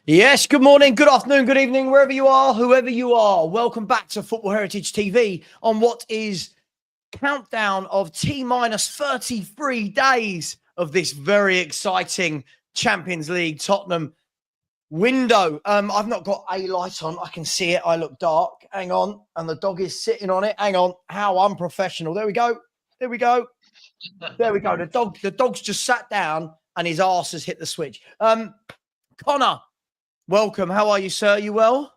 Yes, good morning, good afternoon, good evening, wherever you are, whoever you are. Welcome back to Football Heritage TV on what is countdown of T-minus 33 days of this very exciting Champions League Tottenham window. I've not got a light on. I can see it. I look dark. Hang on. And the dog is sitting on it. Hang on. How unprofessional. There we go. There we go. There we go. The dog's just sat down and his arse has hit the switch. Connor, welcome. How are you, sir? You well?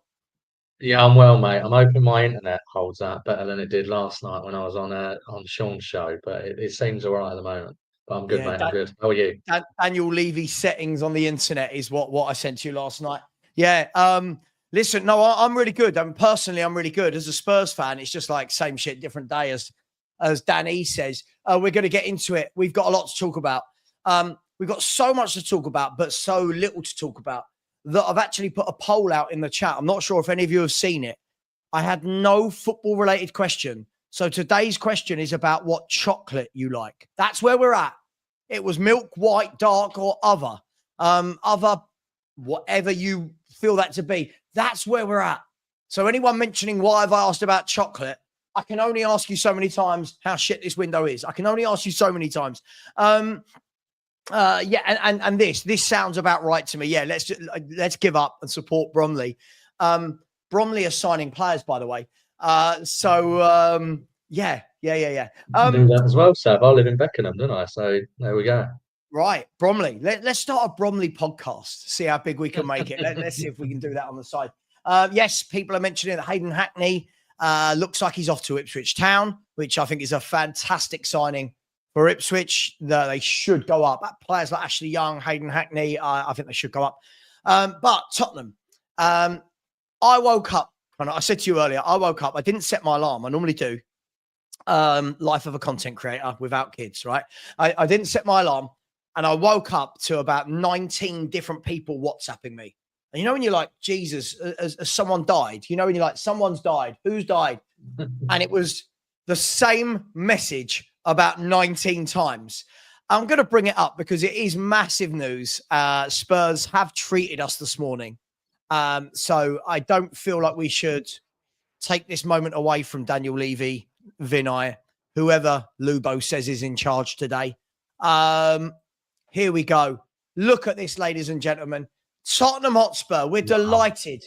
Yeah, I'm well, mate. I'm hoping my internet holds up better than it did last night when I was on Sean's show, but it seems all right at the moment. But I'm good, Yeah, mate. I'm good. How are you? Daniel Levy's settings on the internet is what I sent you last night. Yeah. Listen, no, I'm really good. Personally, I'm really good. As a Spurs fan, it's just like same shit, different day, as Danny says. We're going to get into it. We've got a lot to talk about. We've got so much to talk about, but so little to talk about that I've actually put a poll out in the chat. I'm not sure if any of you have seen it. I had no football related question. So today's question is about what chocolate you like. That's where we're at. It was milk, white, dark, or other. Other, whatever you feel that to be. That's where we're at. So anyone mentioning why have I asked about chocolate, I can only ask you so many times how shit this window is. I can only ask you so many times. And this sounds about right to me. Yeah, let's give up and support Bromley. Bromley are signing players, by the way. Yeah. Do that as well, Sav. I live in Beckenham, don't I? So there we go. Right, Bromley. Let's start a Bromley podcast. See how big we can make it. Let's see if we can do that on the side. Yes, people are mentioning that Hayden Hackney looks like he's off to Ipswich Town, which I think is a fantastic signing for Ipswich. They should go up. Players like Ashley Young, Hayden Hackney, I think they should go up. But Tottenham, I woke up, and I said to you earlier, I woke up. I didn't set my alarm. I normally do. Life of a content creator without kids, right? I didn't set my alarm. And I woke up to about 19 different people WhatsApping me. And you know, when you're like, Jesus, as someone died, you know, when you're like, someone's died, who's died? And it was the same message about 19 times. I'm going to bring it up because it is massive news. Spurs have treated us this morning. So I don't feel like we should take this moment away from Daniel Levy, Vinay, whoever Lubo says is in charge today. Here we go. Look at this, ladies and gentlemen. Tottenham Hotspur, we're delighted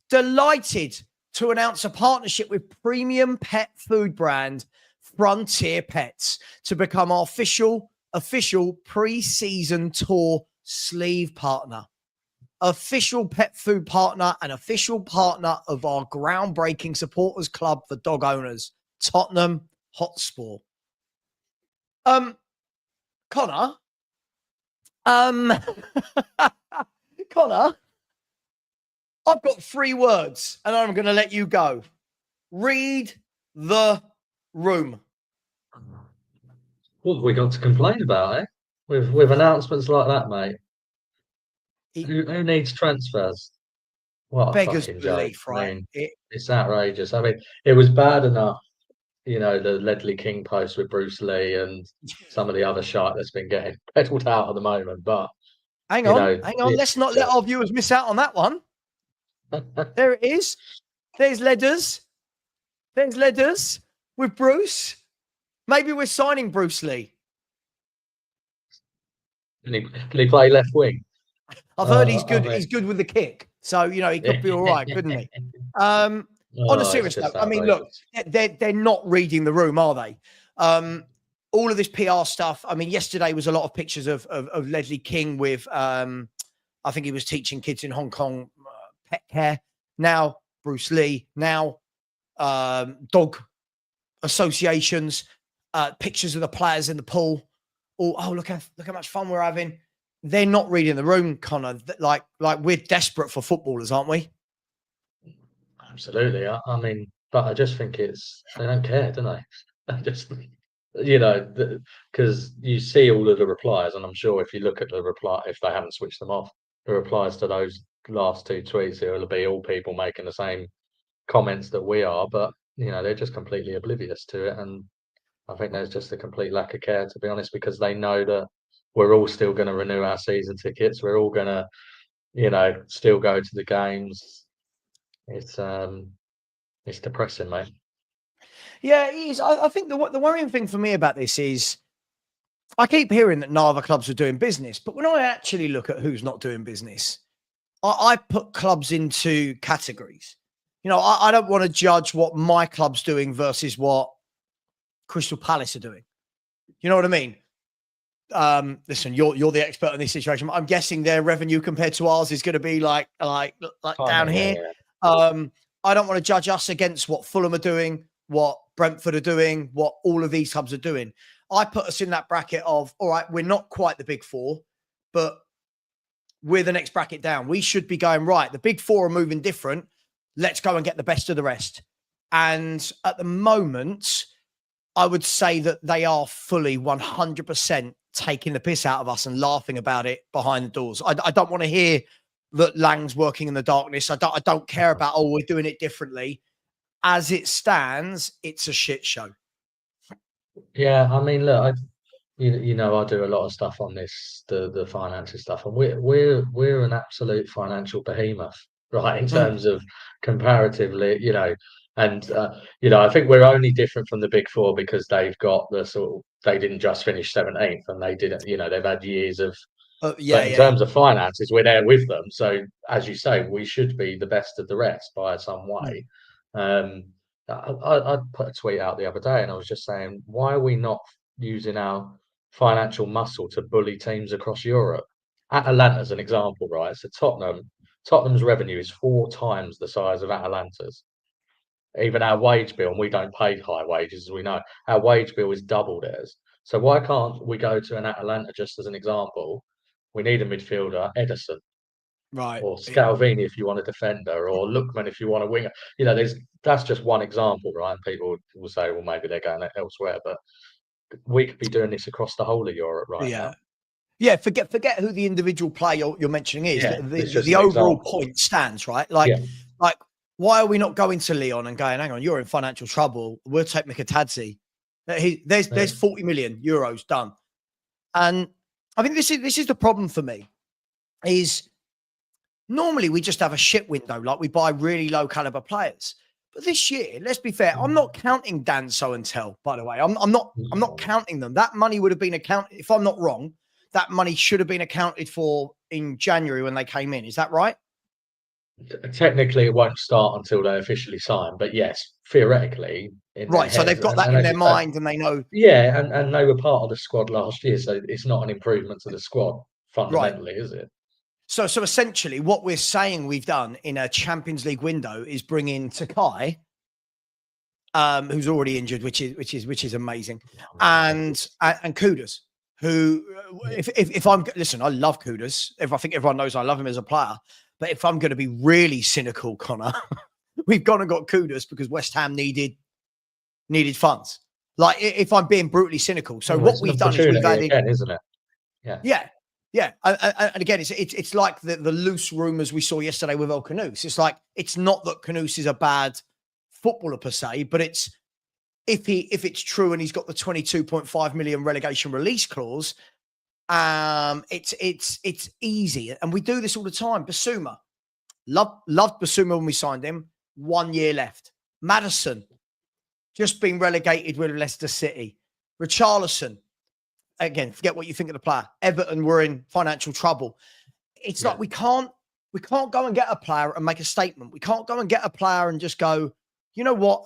to announce a partnership with premium pet food brand Frontier Pets to become our official pre-season tour sleeve partner. Official pet food partner and official partner of our groundbreaking supporters club for dog owners, Tottenham Hotspur. Connor, Connor, I've got 3 words and I'm going to let you go. Read the room. What have we got to complain about, eh? With announcements like that, mate. Who needs transfers? What a Beggars fucking joke. belief, I right? mean, it's outrageous. I mean, it was bad enough, you know, the Ledley King post with Bruce Lee and some of the other shite that's been getting peddled out at the moment. But, Hang you on. know, Let's not let our viewers miss out on that one. There it is. There's Ledders. There's Ledders with Bruce. Maybe we're signing Bruce Lee. Can he play left wing? I've heard he's I good. mean, He's good with the kick, so you know he could be all right, couldn't he? On a oh, it's serious note, just I mean, look, outrageous. they're not reading the room, are they? All of this PR stuff. I mean, yesterday was a lot of pictures of Ledley King with, I think he was teaching kids in Hong Kong pet care. Now Bruce Lee. Now dog associations. Pictures of the players in the pool. Oh, look how much fun we're having. They're not reading the room, Connor. Like we're desperate for footballers, aren't we? Absolutely. I mean, but I just think they don't care, do they? I just, you know, because you see all of the replies, and I'm sure if you look at the reply, if they haven't switched them off, the replies to those last 2 tweets, it will be all people making the same comments that we are, but you know, they're just completely oblivious to it. And I think there's just a complete lack of care, to be honest, because they know that we're all still going to renew our season tickets. We're all going to still go to the games. It's depressing, mate. Yeah, it is. I think the worrying thing for me about this is I keep hearing that no other clubs are doing business, but when I actually look at who's not doing business, I put clubs into categories. I don't want to judge what my club's doing versus what Crystal Palace are doing. You know what I mean? Listen, you're the expert in this situation. I'm guessing their revenue compared to ours is going to be like down here. I don't want to judge us against what Fulham are doing, what Brentford are doing, what all of these clubs are doing. I put us in that bracket of, all right, we're not quite the big four, but we're the next bracket down. We should be going, right, the big four are moving different. Let's go and get the best of the rest. And at the moment, I would say that they are fully 100% taking the piss out of us and laughing about it behind the doors. I don't want to hear that Lang's working in the darkness. I don't care about, oh, we're doing it differently. As it stands, it's a shit show. Yeah, I mean, look, I do a lot of stuff on this, the finances stuff, and we're an absolute financial behemoth, right? In terms of comparatively, and I think we're only different from the big four because they've got they didn't just finish 17th, and they didn't, they've had years of. But in terms of finances, we're there with them. So as you say, we should be the best of the rest by some way. I put a tweet out the other day, and I was just saying, why are we not using our financial muscle to bully teams across Europe? Atalanta's an example, right? So Tottenham's revenue is 4 times the size of Atalanta's. Even our wage bill, and we don't pay high wages, as we know, our wage bill is double theirs. So why can't we go to an Atalanta, just as an example? We need a midfielder, Edison, Right. or Scalvini if you want a defender, or Lookman if you want a winger. That's just one example, right? And people will say, well, maybe they're going elsewhere, but we could be doing this across the whole of Europe right now. Yeah, forget who the individual player you're mentioning is. Yeah, the overall point stands, right? Like why are we not going to Leon and going, hang on, you're in financial trouble. We'll take Mikatadze. There's 40 million euros done. And I think this is the problem for me, is normally we just have a shit window, like we buy really low caliber players. But this year, let's be fair, I'm not counting Dan So and Tell, by the way. I'm not counting them. That money would have been accounted, if I'm not wrong, that money should have been accounted for in January when they came in. Is that right? Technically, it won't start until they officially sign, but yes, theoretically. Right, so they've got that in their mind and they know. Yeah, and they were part of the squad last year, so it's not an improvement to the squad fundamentally, is it? So essentially, what we're saying we've done in a Champions League window is bring in Takai, who's already injured, which is amazing, and Kudus, who, if I'm listen, I love Kudus. I think everyone knows I love him as a player, but if I'm going to be really cynical, Connor, we've gone and got Kudus because West Ham needed funds. Like, if I'm being brutally cynical, so what we've done is we've added, again, isn't it? Yeah, and again, it's like the loose rumours we saw yesterday with El Canous. It's like, it's not that Canous is a bad footballer per se, but it's if it's true and he's got the 22.5 million relegation release clause, it's easy, and we do this all the time. Basuma, loved Basuma when we signed him. 1 year left. Maddison just been relegated with Leicester City. Richarlison. Again, forget what you think of the player. Everton were in financial trouble. It's like we can't go and get a player and make a statement. We can't go and get a player and just go, you know what?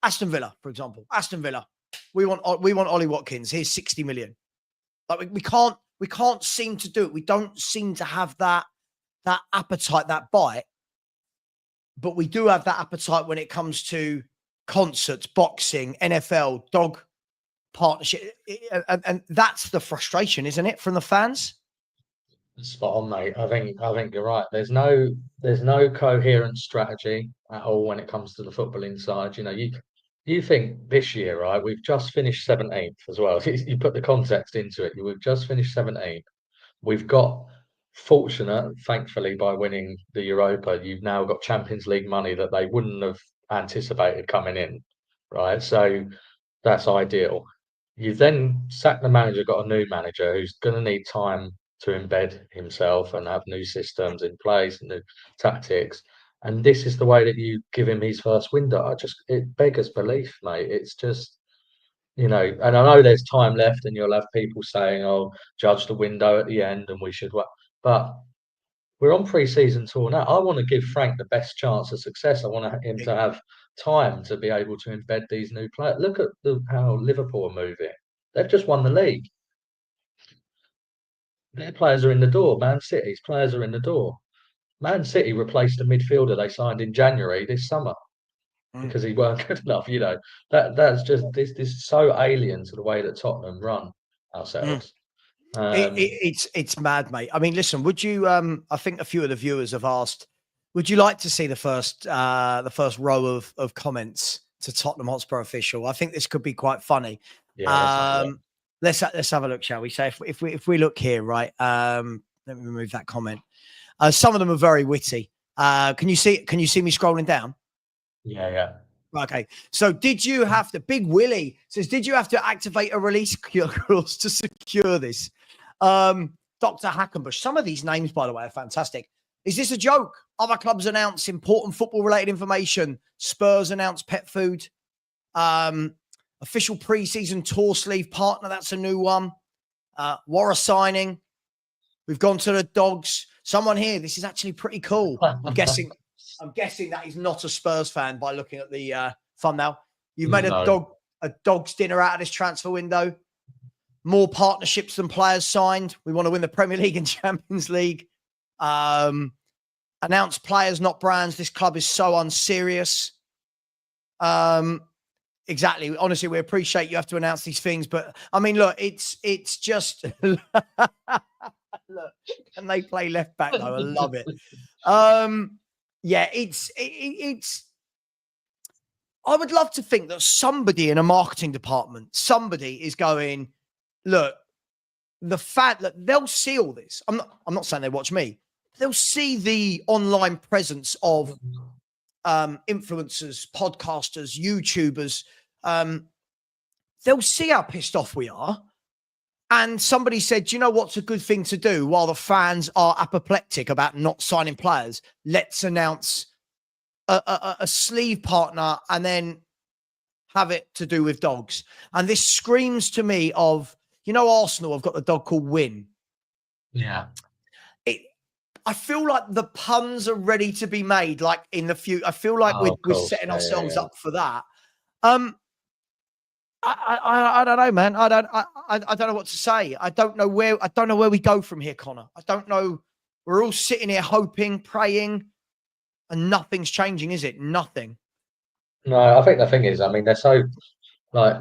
Aston Villa, for example. Aston Villa. We want Ollie Watkins. Here's 60 million. Like we can't seem to do it. We don't seem to have that appetite, that bite. But we do have that appetite when it comes to concerts, boxing, NFL, dog partnership, and that's the frustration, isn't it, from the fans? Spot on, mate. I think you're right. There's no coherent strategy at all when it comes to the footballing side. You think this year, right? We've just finished 17th as well. You put the context into it. We've just finished 17th. We've got fortunate, thankfully, by winning the Europa. You've now got Champions League money that they wouldn't have anticipated coming in, right? So that's ideal. You've then sacked the manager, got a new manager who's going to need time to embed himself and have new systems in place and new tactics. And this is the way that you give him his first window. It beggars belief, mate. It's just, and I know there's time left, and you'll have people saying, "Oh, judge the window at the end, and we should." But we're on pre-season tour now. I want to give Frank the best chance of success. I want him to have time to be able to embed these new players. Look at how Liverpool are moving. They've just won the league. Their players are in the door. Man City's players are in the door. Man City replaced a midfielder they signed in January this summer because he weren't good enough. That's just this is so alien to the way that Tottenham run ourselves. It's mad, mate. I mean, listen, would you? I think a few of the viewers have asked, would you like to see the first row of comments to Tottenham Hotspur official? I think this could be quite funny. Yeah, let's have a look, shall we? So if we look here, right? Let me remove that comment. Some of them are very witty. Can you see me scrolling down? Yeah. Okay. So did you have to, Big Willie says, did you have to activate a release clause to secure this? Dr. Hackenbush. Some of these names, by the way, are fantastic. Is this a joke? Other clubs announce important football related information. Spurs announce pet food. Official pre-season tour sleeve partner. That's a new one. Warra signing. We've gone to the Dogs. Someone here. This is actually pretty cool. I'm guessing that he's not a Spurs fan by looking at the thumbnail. You've made a Dogs dinner out of this transfer window. More partnerships than players signed. We want to win the Premier League and Champions League. Announced players, not brands. This club is so unserious. Exactly. Honestly, we appreciate you have to announce these things, but I mean, look, it's just look, and they play left back though. I love it. Yeah, it's. I would love to think that somebody in a marketing department, somebody is going, look, the fact that they'll see all this. I'm not saying they watch me. They'll see the online presence of influencers, podcasters, YouTubers. They'll see how pissed off we are. And somebody said, do you know what's a good thing to do while the fans are apoplectic about not signing players? Let's announce a sleeve partner and then have it to do with dogs. And this screams to me of, Arsenal have got the dog called Win. Yeah. I feel like the puns are ready to be made, like in the future. I feel like we're setting ourselves up for that. I don't know, man. I don't know what to say. I don't know where we go from here, Connor. I don't know. We're all sitting here hoping, praying, and nothing's changing, is it? Nothing. No, I think the thing is, I mean, they're so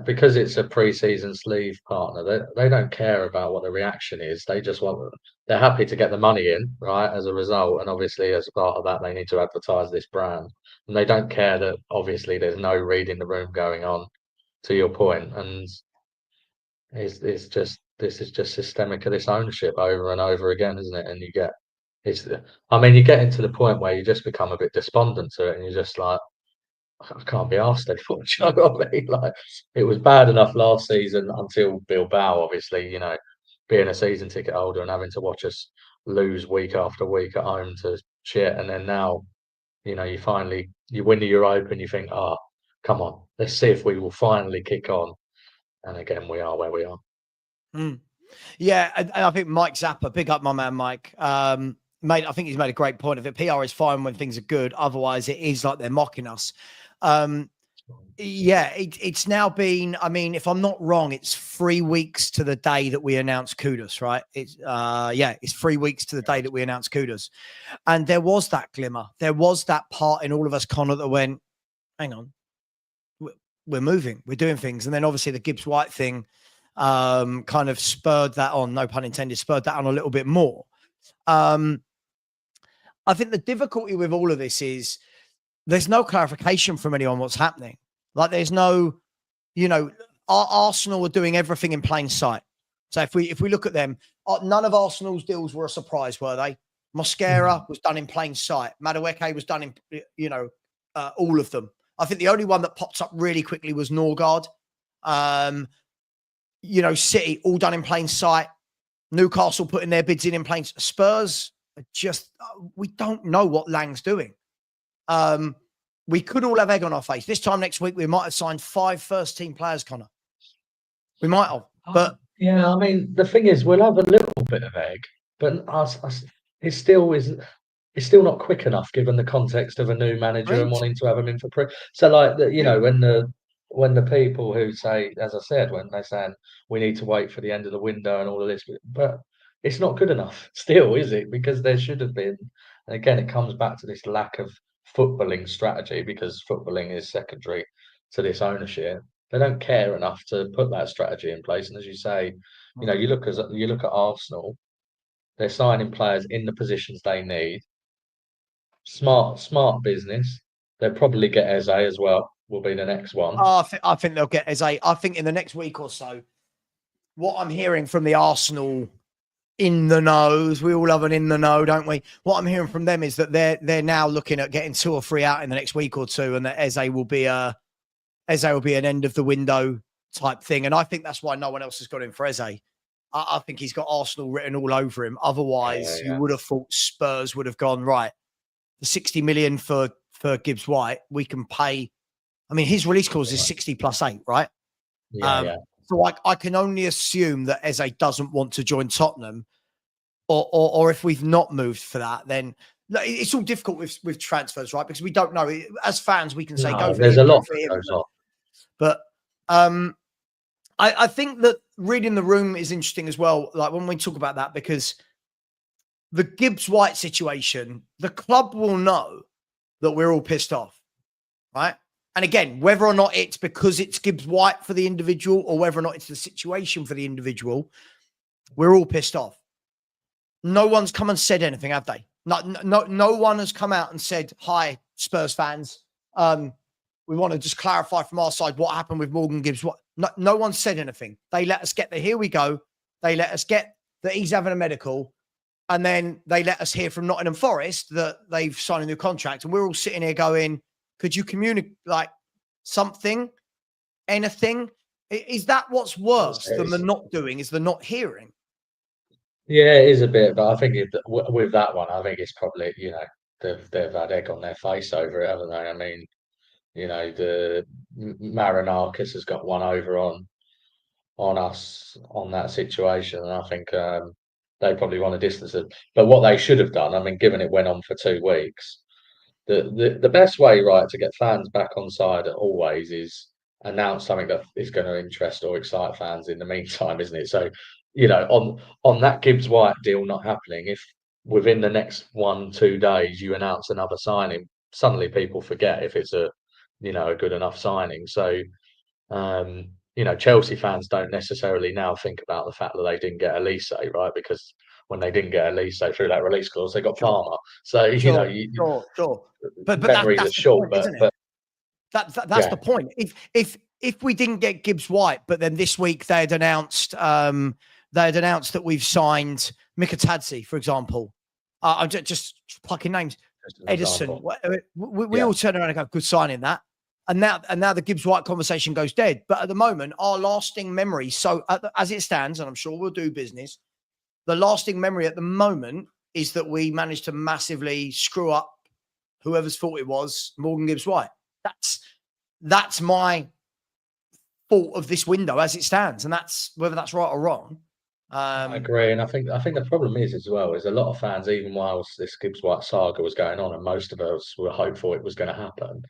because it's a pre-season sleeve partner, they don't care about what the reaction is. They're happy to get the money in, right, as a result. And obviously, as a part of that, they need to advertise this brand. And they don't care that obviously there's no reading the room going on, to your point. And this is just systemic of this ownership over and over again, isn't it? And you get into the point where you just become a bit despondent to it, and you're just like, I can't be asked anymore. Do you know what I mean? Like, it was bad enough last season until Bilbao, obviously, being a season ticket holder and having to watch us lose week after week at home to shit. And then now, you win the Europa and you think, come on, let's see if we will finally kick on. And again, we are where we are. Yeah, and I think Mike Zappa, big up my man Mike. I think he's made a great point of it. PR is fine when things are good. Otherwise, it is like they're mocking us. Yeah, it's now been, I mean, if I'm not wrong, it's 3 weeks to the day that we announced Kudus, right? It's 3 weeks to the day that we announced Kudus. And there was that glimmer. There was that part in all of us, Connor, that went, hang on, we're moving, we're doing things. And then obviously the Gibbs White thing kind of spurred that on, no pun intended, spurred that on a little bit more. I think the difficulty with all of this is there's no clarification from anyone what's happening. Like there's no, Arsenal are doing everything in plain sight. So if we look at them, none of Arsenal's deals were a surprise, were they? Mosquera was done in plain sight. Madueke was done in, all of them. I think the only one that popped up really quickly was Norgard. City all done in plain sight. Newcastle putting their bids in playing Spurs. Just we don't know what Lang's doing. We could all have egg on our face. This time next week, we might have signed 5 first-team players, Connor. We might have, but yeah, I mean, the thing is, we'll have a little bit of egg, but it still is. It's still not quick enough, given the context of a new manager and wanting to have him in for pre. So, like, you know, when the people who say, as I said, when they're saying we need to wait for the end of the window and all of this, but it's not good enough still, is it? Because there should have been. And again, it comes back to this lack of footballing strategy, because footballing is secondary to this ownership. They don't care enough to put that strategy in place. And as you say, you know, you look at Arsenal, they're signing players in the positions they need. Smart business. They'll probably get Eze as well. Will be the next one. I think they'll get Eze. I think in the next week or so, what I'm hearing from the Arsenal in the knows, we all love an in the know, don't we? What I'm hearing from them is that they're now looking at getting 2 or 3 out in the next week or two, and that Eze will be an end of the window type thing. And I think that's why no one else has got him for Eze. I think he's got Arsenal written all over him. Otherwise, you would have thought Spurs would have gone, right, the 60 million for Gibbs White, we can pay. I mean, his release clause is 60 plus 8, right? So I can only assume that Eze doesn't want to join Tottenham, or if we've not moved for that, then it's all difficult with transfers, right? Because we don't know. As fans, we can say go for there's him, a lot for him. that goes on. But I think that reading the room is interesting as well. Like when we talk about that, because the Gibbs White situation, the club will know that we're all pissed off, right? And again, whether or not it's because it's Gibbs White for the individual or whether or not it's the situation for the individual, we're all pissed off. No one's come and said anything, have they? No one has come out and said, hi, Spurs fans. We want to just clarify from our side what happened with Morgan Gibbs. No one said anything. They let us get the here we go. They let us get that he's having a medical. And then they let us hear from Nottingham Forest that they've signed a new contract. And we're all sitting here going, could you communicate like something, anything? Is that what's worse than the not doing, is the not hearing? Yeah, it is a bit, but I think with that one, I think it's probably, you know, they've had egg on their face over it, haven't they? I mean, you know, the Marinakis has got one over on us on that situation, and I think they probably want to distance it. But what they should have done, I mean, given it went on for 2 weeks, the best way, right, to get fans back on side always is announce something that is going to interest or excite fans in the meantime, isn't it? So, you know, on that Gibbs White deal not happening, if within the next 1-2 days you announce another signing, suddenly people forget if it's a good enough signing. So you know, Chelsea fans don't necessarily now think about the fact that they didn't get Elise, right? Because when they didn't get Elise through that release clause, they got Palmer. So you know, sure. But memories are short, point, but that's the point. If we didn't get Gibbs White, but then this week they had announced that we've signed Mikatadze, for example. I'm just plucking names. Edison. We all turn around and go, good signing that. And now the Gibbs White conversation goes dead. But at the moment, our lasting memory, so as it stands, and I'm sure we'll do business, the lasting memory at the moment is that we managed to massively screw up whoever's fault it was, Morgan Gibbs White. That's my fault of this window as it stands. And that's whether that's right or wrong. I agree. And I think the problem is as well, is a lot of fans, even whilst this Gibbs White saga was going on, and most of us were hopeful it was going to happen,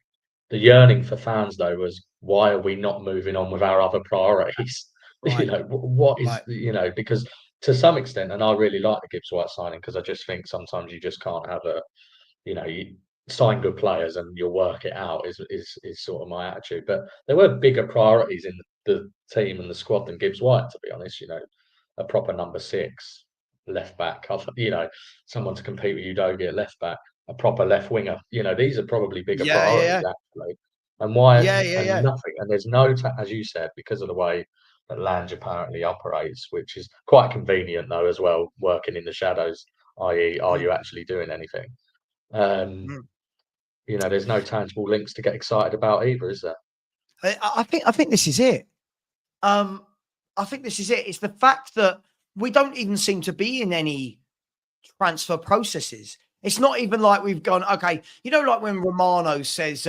the yearning for fans, though, was why are we not moving on with our other priorities? Right. You know, what is, you know, because to some extent, and I really like the Gibbs White signing, because I just think sometimes you just can't have you sign good players and you'll work it out is sort of my attitude. But there were bigger priorities in the team and the squad than Gibbs White, to be honest. You know, a proper number 6 left back, you know, someone to compete with Udogie at left back, a proper left winger. You know, these are probably bigger priorities actually. And why? And nothing. And there's no, as you said, because of the way that Lange apparently operates, which is quite convenient though as well, working in the shadows. I.e., are you actually doing anything? You know, there's no tangible links to get excited about either, is there? I think this is it. I think this is it. It's the fact that we don't even seem to be in any transfer processes. It's not even like we've gone, okay, you know, like when Romano says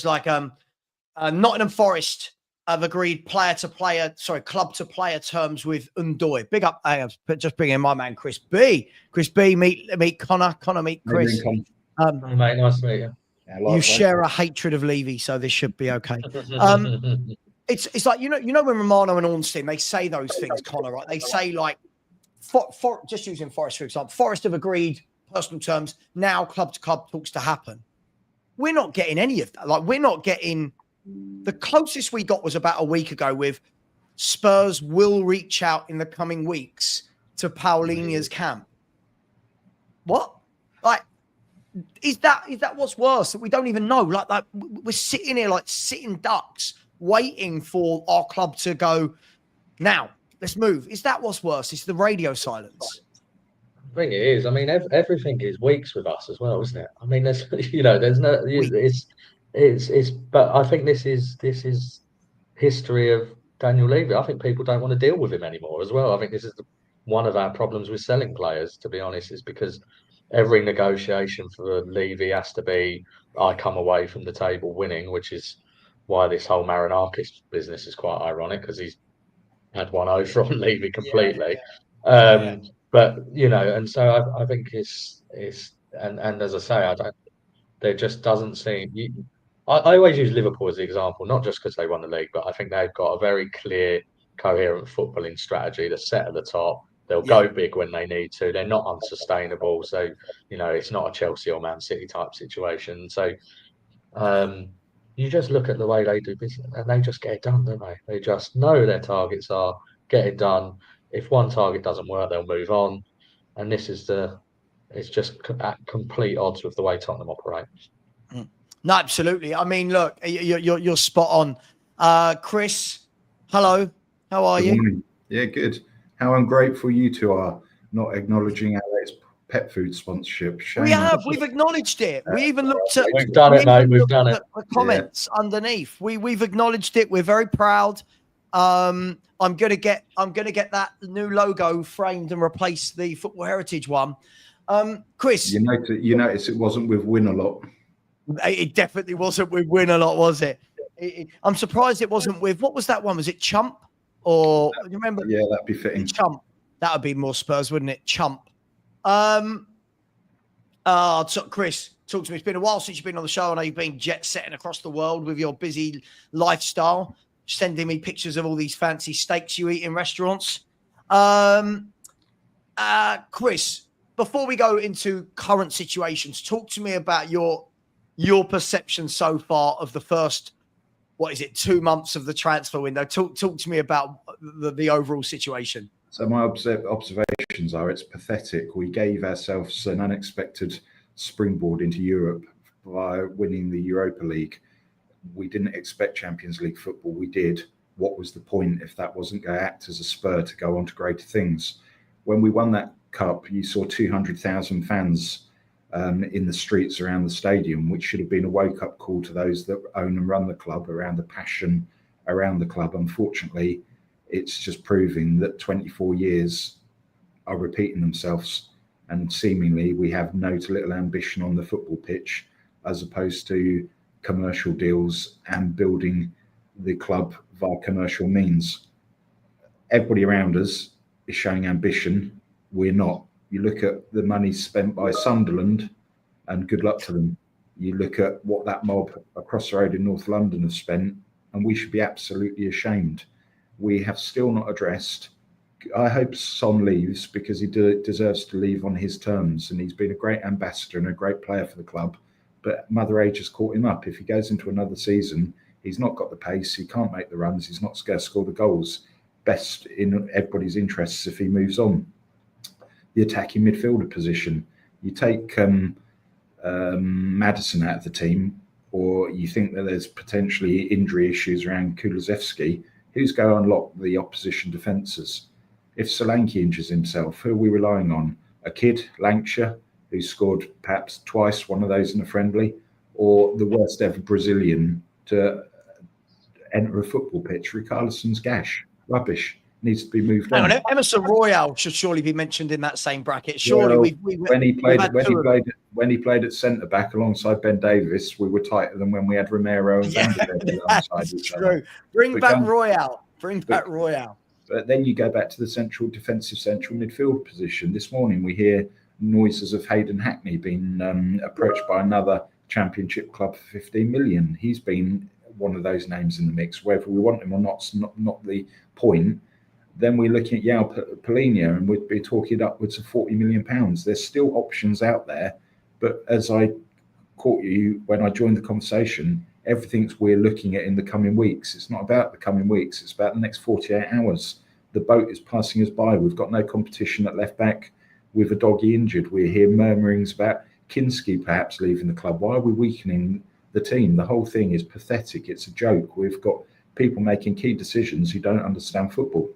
like, Nottingham Forest have agreed club to player terms with Undoy. Big up, just bring in my man, Chris B. Chris B, meet Connor. Connor, meet Chris. Hey, mate, nice to meet you. Yeah, you share a hatred of Levy, so this should be okay. It's like, you know when Romano and Ornstein, they say those things, Connor, right? They say like, just using Forest, for example, Forest have agreed personal terms. Now club to club talks to happen. We're not getting any of that. Like, we're not getting, the closest we got was about a week ago with Spurs will reach out in the coming weeks to Paulinia's camp. What? Like, is that what's worse? That we don't even know. Like we're sitting here like sitting ducks waiting for our club to go, now let's move. Is that what's worse? It's the radio silence. I think it is. I mean, everything is weeks with us as well, isn't it? I mean, there's there's no, it's. But I think this is history of Daniel Levy. I think people don't want to deal with him anymore as well. I think this is one of our problems with selling players, to be honest, is because every negotiation for Levy has to be, I come away from the table winning, which is why this whole Marinakis business is quite ironic, because he's had one over on Levy completely. But and so I think it's and as I say, there just doesn't seem. I always use Liverpool as the example, not just because they won the league, but I think they've got a very clear, coherent footballing strategy. They're set at the top. They'll go big when they need to. They're not unsustainable. So it's not a Chelsea or Man City type situation. So you just look at the way they do business, and they just get it done, don't they? They just know their targets are, get it done. If one target doesn't work, they'll move on. And this is it's just at complete odds with the way Tottenham operate. No, absolutely. I mean, look, you're spot on. Chris, hello. How are you? Morning. Yeah, good. How ungrateful you two are, not acknowledging Alex pet food sponsorship. Shame. We've acknowledged it. We even looked at. We've done it, mate. We've done it. The comments underneath. We've acknowledged it. We're very proud. I'm gonna get that new logo framed and replace the Football Heritage one. Chris, you notice it wasn't with Win a Lot. It definitely wasn't with Win a Lot, was it? I'm surprised it wasn't with, what was that one? Was it Chump? Or you remember? Yeah, that'd be fitting. Chump. That would be more Spurs, wouldn't it? Chump. Chris, talk to me. It's been a while since you've been on the show. I know you've been jet setting across the world with your busy lifestyle, sending me pictures of all these fancy steaks you eat in restaurants. Chris, before we go into current situations, talk to me about your perception so far of the first, 2 months of the transfer window. Talk to me about the overall situation. So my observations are, it's pathetic. We gave ourselves an unexpected springboard into Europe by winning the Europa League. We didn't expect Champions League football. We did. What was the point if that wasn't going to act as a spur to go on to greater things? When we won that cup, you saw 200,000 fans in the streets around the stadium, which should have been a wake-up call to those that own and run the club around the passion around the club. Unfortunately, it's just proving that 24 years are repeating themselves, and seemingly we have no to little ambition on the football pitch, as opposed to commercial deals and building the club via commercial means. Everybody around us is showing ambition. We're not. You look at the money spent by Sunderland, and good luck to them. You look at what that mob across the road in North London have spent, and we should be absolutely ashamed. We have still not addressed. I hope Son leaves, because he deserves to leave on his terms, and he's been a great ambassador and a great player for the club. But Mother Age has caught him up. If he goes into another season, he's not got the pace, he can't make the runs, he's not going to score the goals. Best in everybody's interests if he moves on. The attacking midfielder position, you take Maddison out of the team, or you think that there's potentially injury issues around Kulusevski, who's going to unlock the opposition defences? If Solanke injures himself, who are we relying on? A kid, Lancashire, who scored perhaps twice, one of those in a friendly, or the worst ever Brazilian to enter a football pitch, Richarlison's gash? Rubbish. needs to be moved Hang on. on, Emerson Royale should surely be mentioned in that same bracket. Surely when he played at centre back alongside Ben Davis, we were tighter than when we had Romero and Van der Beek alongside each other. Bring back Royale. Royale. But then you go back to the central midfield position. This morning we hear noises of Hayden Hackney being approached by another Championship club for 15 million. He's been one of those names in the mix. Whether we want him or not, not the point. Then we're looking at Yao Polina, and we'd be talking upwards of £40 million. There's still options out there, but as I caught you when I joined the conversation, everything's we're looking at in the coming weeks. It's not about the coming weeks, it's about the next 48 hours. The boat is passing us by. We've got no competition at left back with a doggy injured. We hear murmurings about Kinski perhaps leaving the club. Why are we weakening the team? The whole thing is pathetic. It's a joke. We've got people making key decisions who don't understand football.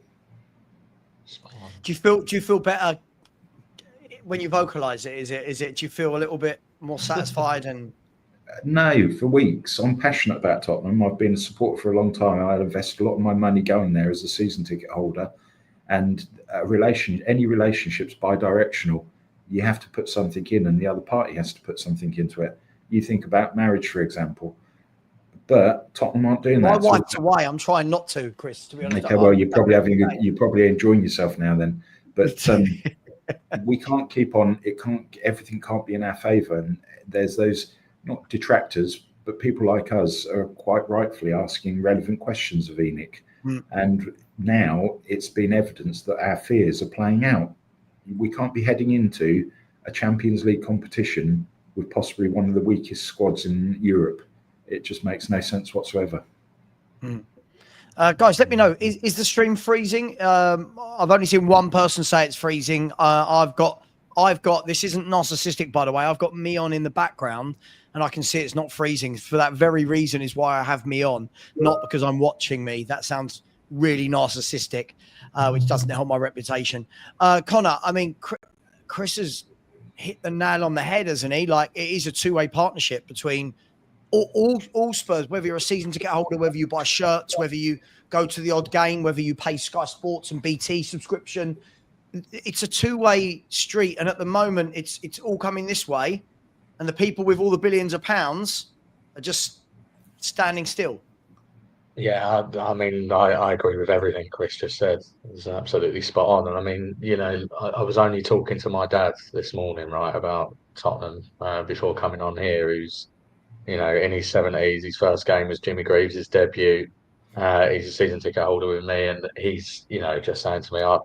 Do you feel better when you vocalise it? Is it? Do you feel a little bit more satisfied? And no, for weeks. I'm passionate about Tottenham. I've been a supporter for a long time. I invested a lot of my money going there as a season ticket holder. And any relationship's bi-directional. You have to put something in, and the other party has to put something into it. You think about marriage, for example. But Tottenham aren't doing that. My wife's away. I'm trying not to, Chris. To be honest. Okay, well, you're probably enjoying yourself now then. But we can't keep on. Everything can't be in our favour. And there's those not detractors, but people like us are quite rightfully asking relevant questions of Enoch. And now it's been evidenced that our fears are playing out. We can't be heading into a Champions League competition with possibly one of the weakest squads in Europe. It just makes no sense whatsoever. Guys, let me know. Is the stream freezing? I've only seen one person say it's freezing. I've got. This isn't narcissistic, by the way. I've got me on in the background, and I can see it's not freezing. For that very reason is why I have me on, not because I'm watching me. That sounds really narcissistic, which doesn't help my reputation. Connor, I mean, Chris has hit the nail on the head, hasn't he? Like, it is a two-way partnership between all Spurs, whether you're a season ticket holder, whether you buy shirts, whether you go to the odd game, whether you pay Sky Sports and BT subscription. It's a two-way street, and at the moment it's all coming this way, and the people with all the billions of pounds are just standing still. Yeah, I mean, I agree with everything Chris just said. It's absolutely spot on. And I mean, you know, I was only talking to my dad this morning, right, about Tottenham before coming on here, who's, you know, in his 70s. His first game was Jimmy Greaves' debut. He's a season ticket holder with me, and he's, you know, just saying to me, I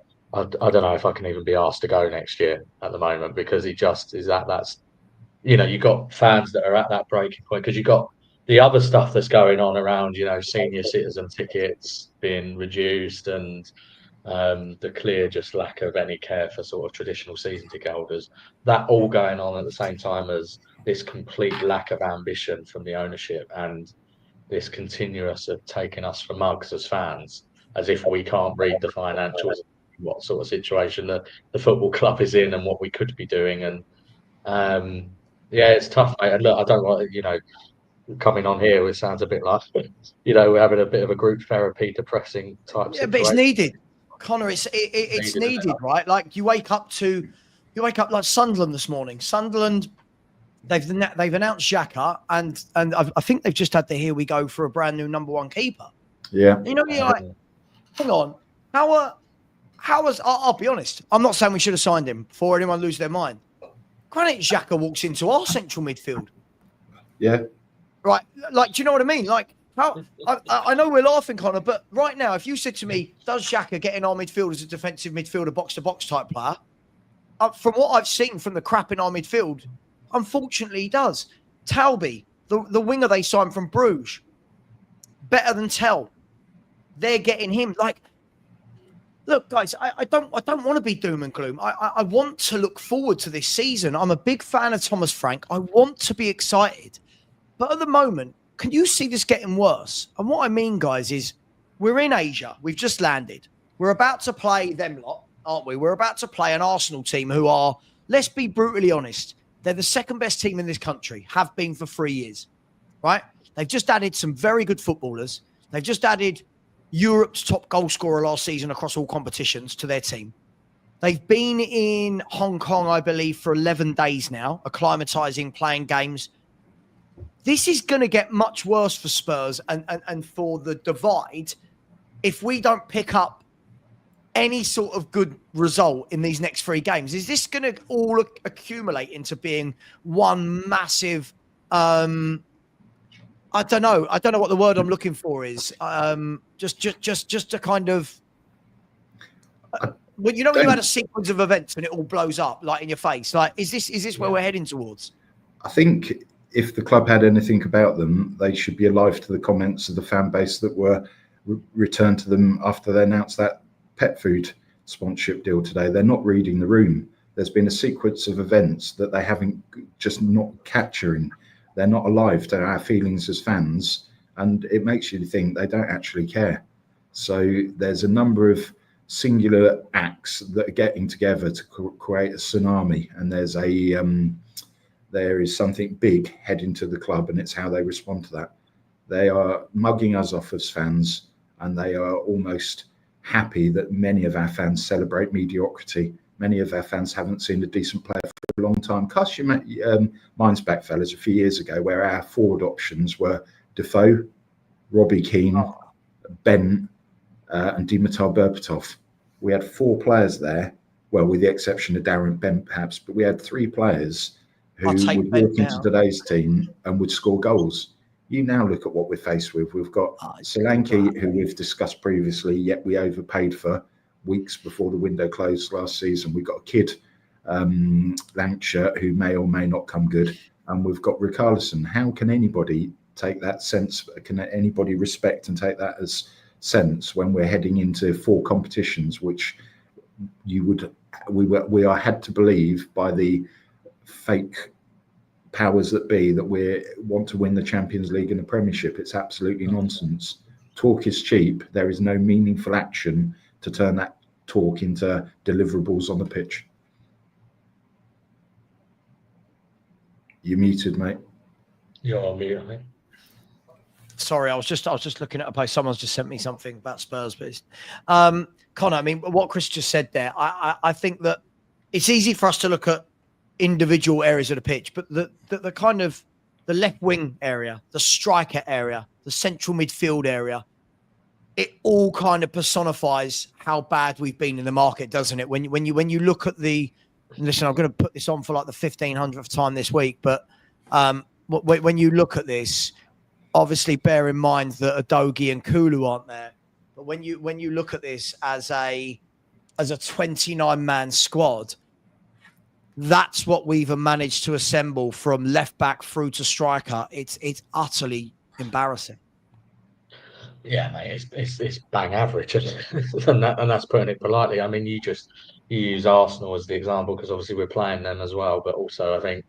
don't know if I can even be asked to go next year at the moment, because he just is that's, you know, you've got fans that are at that breaking point, because you've got the other stuff that's going on around, you know, senior citizen tickets being reduced, and the clear just lack of any care for sort of traditional season ticket holders. That all going on at the same time as this complete lack of ambition from the ownership, and this continuous of taking us for mugs as fans, as if we can't read the financials, what sort of situation the football club is in and what we could be doing. And yeah, it's tough, mate. And look, I don't want, you know, coming on here, it sounds a bit like, you know, we're having a bit of a group therapy, depressing type situation. But it's needed, Connor. It's needed, right? Like you wake up like Sunderland this morning. Sunderland, they've announced Xhaka, and I think they've just had the here we go for a brand new number one keeper. Yeah, you know, you're like, hang on, how was? I'll be honest. I'm not saying we should have signed him before anyone lose their mind. Granit Xhaka walks into our central midfield. Yeah. Right, like, do you know what I mean? Like, how I know we're laughing, Connor, but right now, if you said to me, does Xhaka get in our midfield as a defensive midfielder, box-to-box type player? From what I've seen from the crap in our midfield, unfortunately, he does. Talby, the winger they signed from Bruges, better than Tell. They're getting him. Like, look, guys, I don't want to be doom and gloom. I want to look forward to this season. I'm a big fan of Thomas Frank. I want to be excited. But at the moment, can you see this getting worse? And what I mean, guys, is we're in Asia. We've just landed. We're about to play them lot, aren't we? We're about to play an Arsenal team who are, let's be brutally honest, they're the second best team in this country, have been for 3 years, right? They've just added some very good footballers. They've just added, Europe's top goal scorer last season across all competitions to their team. They've been in Hong Kong, I believe, for 11 days now, acclimatizing, playing games. This is going to get much worse for Spurs and for the divide if we don't pick up any sort of good result in these next 3 games. Is this going to all accumulate into being one massive, I don't know what the word I'm looking for is. Just a kind of, when you had a sequence of events and it all blows up like in your face. Like, is this where we're heading towards? I think if the club had anything about them, they should be alive to the comments of the fan base that were returned to them after they announced that pet food sponsorship deal today. They're not reading the room. There's been a sequence of events that they haven't, just not capturing. They're not alive to our feelings as fans, and it makes you think they don't actually care. So there's a number of singular acts that are getting together to create a tsunami, and there is something big heading to the club, and it's how they respond to that. They are mugging us off as fans, and they are almost happy that many of our fans celebrate mediocrity. Many of our fans haven't seen a decent player for a long time. Cast your minds back, fellas, a few years ago, where our forward options were Defoe, Robbie Keane, Bent, and Dimitar Berbatov. We had 4 players there, well, with the exception of Darren Bent, perhaps, but we had 3 players who would walk into today's team and would score goals. You now look at what we're faced with. We've got Solanke, who we've discussed previously, yet we overpaid for weeks before the window closed last season. We've got a kid, Lancashire, who may or may not come good. And we've got Richarlison. How can anybody take that sense? Can anybody respect and take that as sense when we're heading into 4 competitions, which we are had to believe by the fake powers that be that we want to win the Champions League and the Premiership? It's absolutely nonsense. Talk is cheap. There is no meaningful action to turn that talk into deliverables on the pitch. You're muted, mate. You're on mute, I think. Sorry, I was just looking at a post. Someone's just sent me something about Spurs, but Connor, I mean, what Chris just said there, I think that it's easy for us to look at individual areas of the pitch, but the kind of the left wing area, the striker area, the central midfield area, it all kind of personifies how bad we've been in the market, doesn't it? When you look at listen, I'm going to put this on for like the 1500th time this week, but when you look at this, obviously bear in mind that Udogie and Kulu aren't there, but when you look at this as a 29-man squad, that's what we've managed to assemble from left back through to striker. It's utterly embarrassing. Yeah, mate, it's bang average, and that's putting it politely. I mean, you use Arsenal as the example because obviously we're playing them as well, but also I think,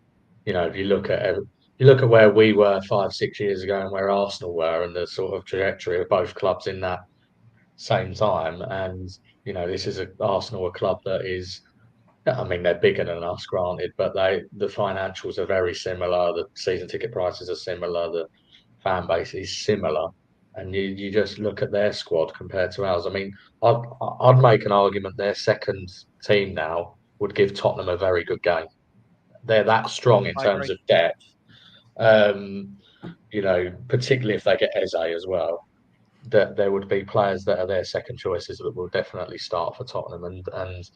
if you look at where we were 5-6 years ago and where Arsenal were, and the sort of trajectory of both clubs in that same time, and this is Arsenal, a club that is, I mean, they're bigger than us, granted, but the financials are very similar. The season ticket prices are similar. The fan base is similar. And you just look at their squad compared to ours. I mean, I'd make an argument their second team now would give Tottenham a very good game. They're that strong in terms of depth. Particularly if they get Eze as well, that there would be players that are their second choices that will definitely start for Tottenham. And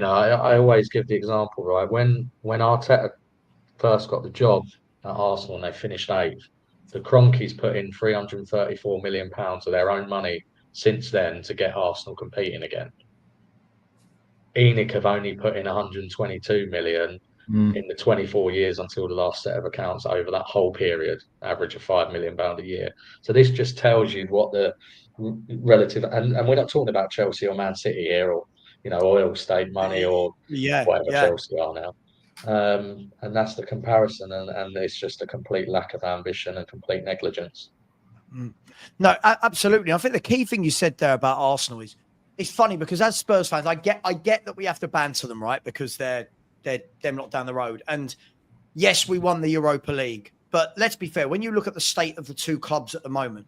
I always give the example, right? When Arteta first got the job at Arsenal and they finished 8th, the Cronkies put in £334 million of their own money since then to get Arsenal competing again. ENIC have only put in 122 million in the 24 years until the last set of accounts over that whole period, average of £5 million a year. So this just tells you what the relative, and we're not talking about Chelsea or Man City here, or oil state money or whatever Chelsea are now. And that's the comparison, and it's just a complete lack of ambition and complete negligence. No, absolutely. I think the key thing you said there about Arsenal is, it's funny because as Spurs fans, I get that we have to banter them, right? Because they're not down the road. And yes, we won the Europa League, but let's be fair. When you look at the state of the two clubs at the moment,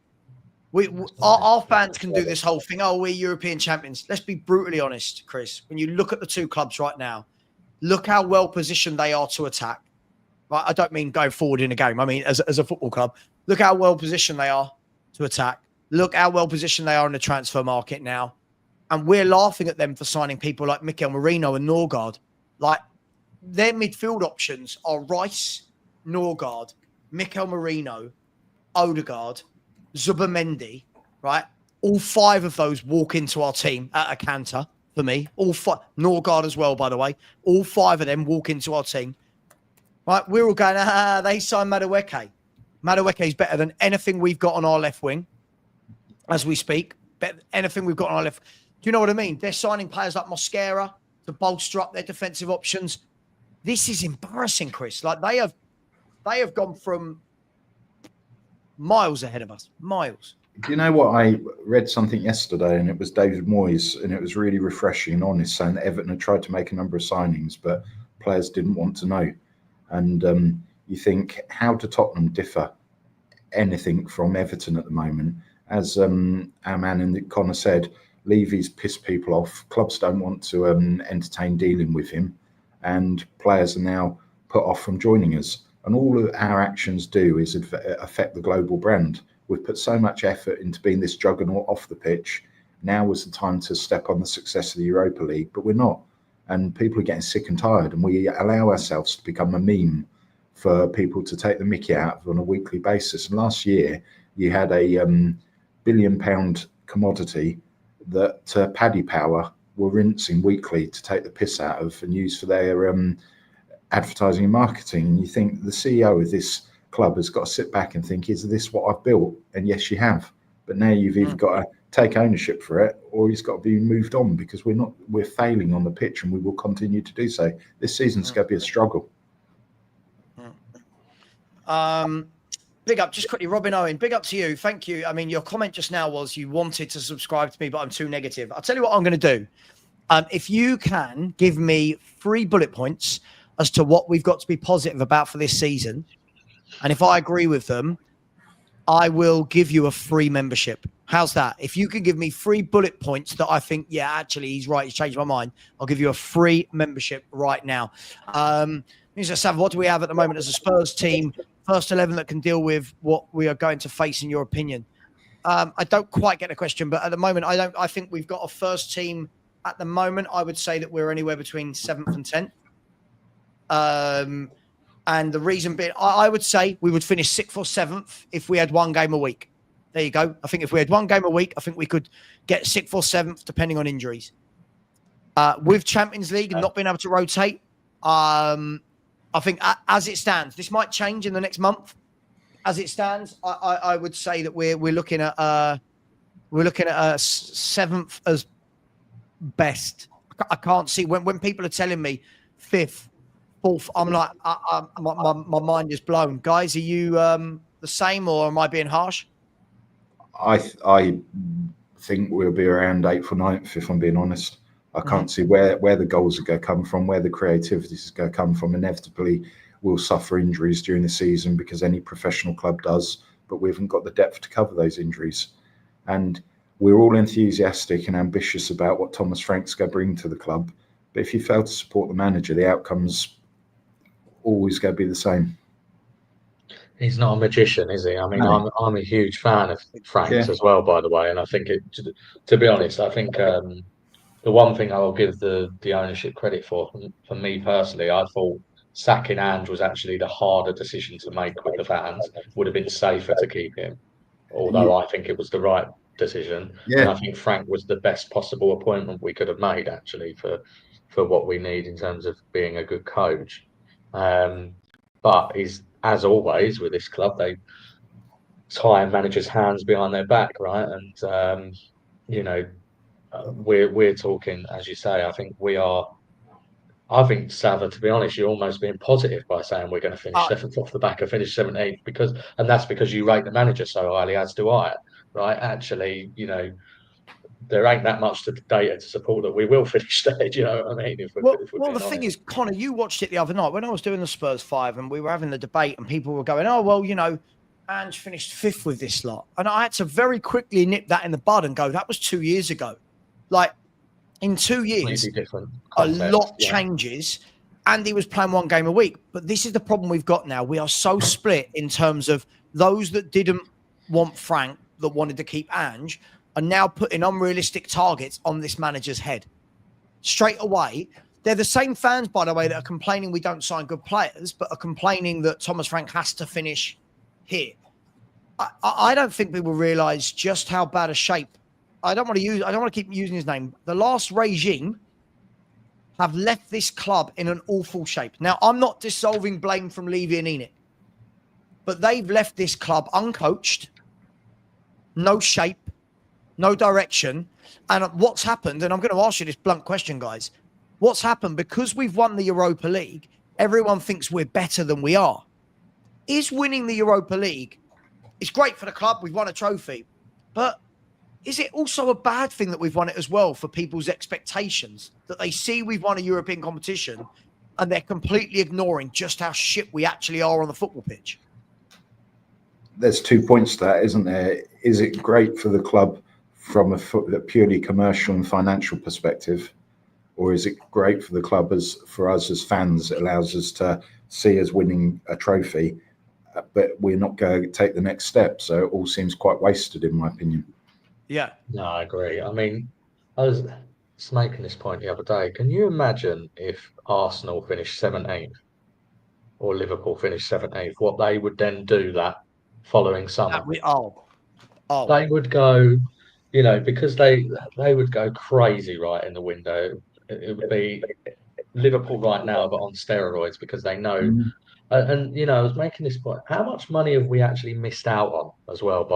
Our fans can do this whole thing. Oh, we're European champions. Let's be brutally honest, Chris. When you look at the two clubs right now, look how well positioned they are to attack. Right? I don't mean going forward in a game. I mean, as a football club, look how well positioned they are to attack. Look how well positioned they are in the transfer market now. And we're laughing at them for signing people like Mikel Merino and Norgard. Like, their midfield options are Rice, Norgard, Mikel Merino, Odegaard, Zubimendi, right? All 5 of those walk into our team at a canter for me. All 5, Norgard as well, by the way. All 5 of them walk into our team. Right? We're all going, they signed Madueke. Madueke is better than anything we've got on our left wing as we speak. Better than anything we've got on our left. Do you know what I mean? They're signing players like Mosquera to bolster up their defensive options. This is embarrassing, Chris. Like, they have gone from miles ahead of us. Miles. Do you know what? I read something yesterday, and it was David Moyes, and it was really refreshing and honest, saying that Everton had tried to make a number of signings, but players didn't want to know. And you think, how do Tottenham differ anything from Everton at the moment? As our man in the Connor said, Levy's pissed people off. Clubs don't want to entertain dealing with him, and players are now put off from joining us. And all of our actions do is affect the global brand. We've put so much effort into being this juggernaut off the pitch. Now was the time to step on the success of the Europa League, but we're not. And people are getting sick and tired, and we allow ourselves to become a meme for people to take the mickey out of on a weekly basis. And last year, you had a £1 billion commodity that Paddy Power were rinsing weekly to take the piss out of and use for their advertising and marketing. And you think the CEO of this club has got to sit back and think, is this what I've built? And yes, you have. But now you've either got to take ownership for it, or he's got to be moved on, because we're failing on the pitch, and we will continue to do so. This season's going to be a struggle. Big up, just quickly, Robin Owen, big up to you. Thank you. I mean, your comment just now was you wanted to subscribe to me, but I'm too negative. I'll tell you what I'm going to do. If you can give me 3 bullet points as to what we've got to be positive about for this season, and if I agree with them, I will give you a free membership. How's that? If you can give me 3 bullet points that I think, yeah, actually, he's right, he's changed my mind, I'll give you a free membership right now. Savva, what do we have at the moment as a Spurs team? First 11 that can deal with what we are going to face, in your opinion? I don't quite get the question, but at the moment, I think we've got a first team at the moment. I would say that we're anywhere between 7th and 10th. And the reason being, I would say we would finish 6th or 7th if we had 1 game a week. There you go. I think if we had 1 game a week, I think we could get 6th or 7th, depending on injuries. With Champions League and not being able to rotate, I think as it stands, this might change in the next month. As it stands, I would say that we're looking at a 7th as best. I can't see when people are telling me 5th, 4th. I'm like, my mind is blown. Guys, are you the same, or am I being harsh? I think we'll be around 8th or 9th, if I'm being honest. I can't see where the goals are going to come from, where the creativity is going to come from. Inevitably, we'll suffer injuries during the season, because any professional club does, but we haven't got the depth to cover those injuries. And we're all enthusiastic and ambitious about what Thomas Frank's going to bring to the club. But if you fail to support the manager, the outcome's always going to be the same. He's not a magician, is he? I mean, No. I'm a huge fan of Frank's as well, by the way. And I think to be honest, I think the one thing I will give the ownership credit for me personally, I thought sacking Ange was actually the harder decision to make with the fans. Would have been safer to keep him, although I think it was the right decision. Yeah. And I think Frank was the best possible appointment we could have made, actually, for what we need in terms of being a good coach. But he's, as always with this club, they tie managers' hands behind their back, right? And we're talking, as you say. I think Savva, to be honest, you're almost being positive by saying we're going to finish 7th off the back of finish 7th, 8th, that's because you rate the manager so highly, as do I, right? Actually, there ain't that much to the data to support that we will finish there. Do you know what I mean? The thing is, Connor, you watched it the other night when I was doing the Spurs 5, and we were having the debate, and people were going, "Oh, well, Ange finished 5th with this lot. And I had to very quickly nip that in the bud and go, that was 2 years ago. Like, in 2 years, different a context, lot changes. Andy was playing 1 game a week. But this is the problem we've got now. We are so split in terms of those that didn't want Frank, that wanted to keep Ange, are now putting unrealistic targets on this manager's head. Straight away, they're the same fans, by the way, that are complaining we don't sign good players, but are complaining that Thomas Frank has to finish here. I don't think people realise just how bad a shape. I don't want to keep using his name. The last regime have left this club in an awful shape. Now, I'm not dissolving blame from Levy and Enoch, but they've left this club uncoached, no shape, no direction. And what's happened, and I'm going to ask you this blunt question, guys. What's happened? Because we've won the Europa League, everyone thinks we're better than we are. Is winning the Europa League, it's great for the club, we've won a trophy, but is it also a bad thing that we've won it as well for people's expectations, that they see we've won a European competition and they're completely ignoring just how shit we actually are on the football pitch? There's 2 points to that, isn't there? Is it great for the club from a purely commercial and financial perspective, or is it great for the club for us as fans? It allows us to see us winning a trophy, but we're not going to take the next step. So it all seems quite wasted, in my opinion. Yeah. No, I agree. I mean, I was just making this point the other day. Can you imagine if Arsenal finished 17th or Liverpool finished 17th, what they would then do that following summer? They would go, because they would go crazy right in the window. It would be Liverpool right now, but on steroids, because they know. And I was making this point: how much money have we actually missed out on as well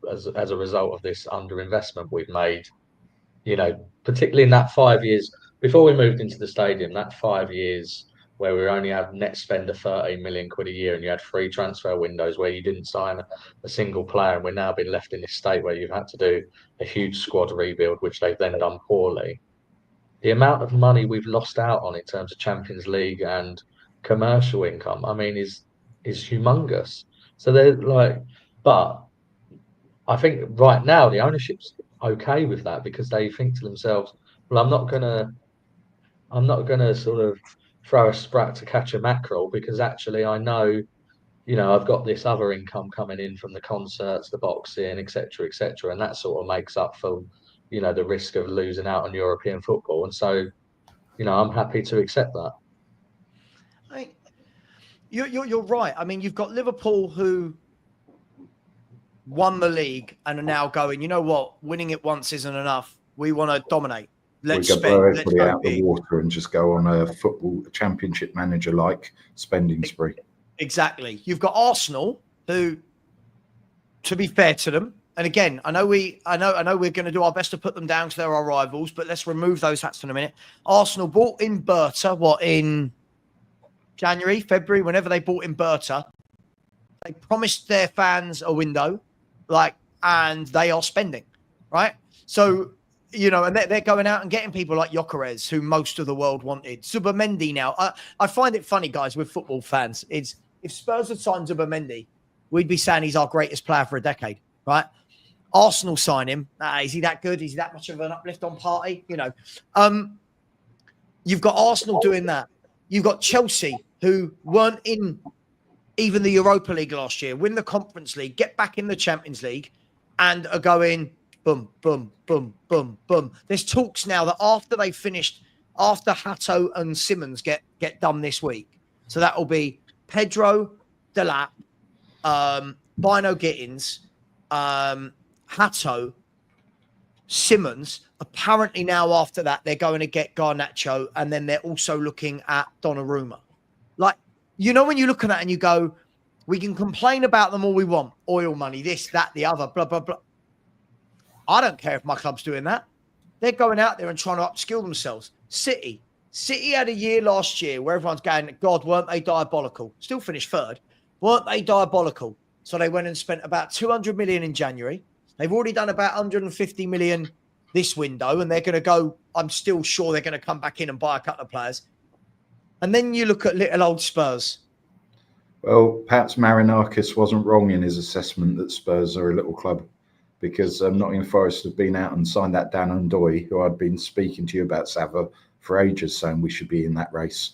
as a result of this underinvestment we've made? Particularly in that 5 years before we moved into the stadium, that 5 years where we only had net spend of 13 million quid a year, and you had 3 transfer windows where you didn't sign a single player, and we're now been left in this state where you've had to do a huge squad rebuild, which they've then done poorly. The amount of money we've lost out on in terms of Champions League and commercial income, I mean, is humongous. So they're like, but I think right now the ownership's okay with that, because they think to themselves, well, I'm not gonna sort of throw a sprat to catch a mackerel, because actually I know, I've got this other income coming in from the concerts, the boxing, etc., etc., and that sort of makes up for, the risk of losing out on European football. And so, I'm happy to accept that. You're right. I mean, you've got Liverpool who won the league and are now going, you know what, winning it once isn't enough. We want to dominate. Let's blow spend. everybody out the water and just go on a football championship manager-like spending spree. Exactly. You've got Arsenal, who, to be fair to them, and again, I know we're going to do our best to put them down because they're our rivals, but let's remove those hats for a minute. Arsenal bought in Berta, in January, February, whenever they bought in Berta. They promised their fans a window, and they are spending, right? So, and they're going out and getting people like Gyökeres, who most of the world wanted. Zubimendi now. I find it funny, guys, with football fans. If Spurs had signed Zubimendi, we'd be saying he's our greatest player for a decade, right? Arsenal sign him. Is he that good? Is he that much of an uplift on Partey? You've got Arsenal doing that. You've got Chelsea, who weren't in even the Europa League last year, win the Conference League, get back in the Champions League, and are going boom, boom, boom, boom, boom. There's talks now that after Hato and Simmons get done this week, so that will be Pedro, Delap, Bino Gittins, Hato, Simmons. Apparently now after that, they're going to get Garnacho, and then they're also looking at Donnarumma. When you look at that and you go, we can complain about them all we want. Oil money, this, that, the other, blah, blah, blah. I don't care if my club's doing that. They're going out there and trying to upskill themselves. City had a year last year where everyone's going, God, weren't they diabolical? Still finished third. Weren't they diabolical? So they went and spent about 200 million in January. They've already done about 150 million this window, and they're going to go, I'm still sure they're going to come back in and buy a couple of players. And then you look at little old Spurs. Well, perhaps Marinakis wasn't wrong in his assessment that Spurs are a little club, because Nottingham Forest have been out and signed that Dan Undoy, who I'd been speaking to you about Savva for ages, saying we should be in that race.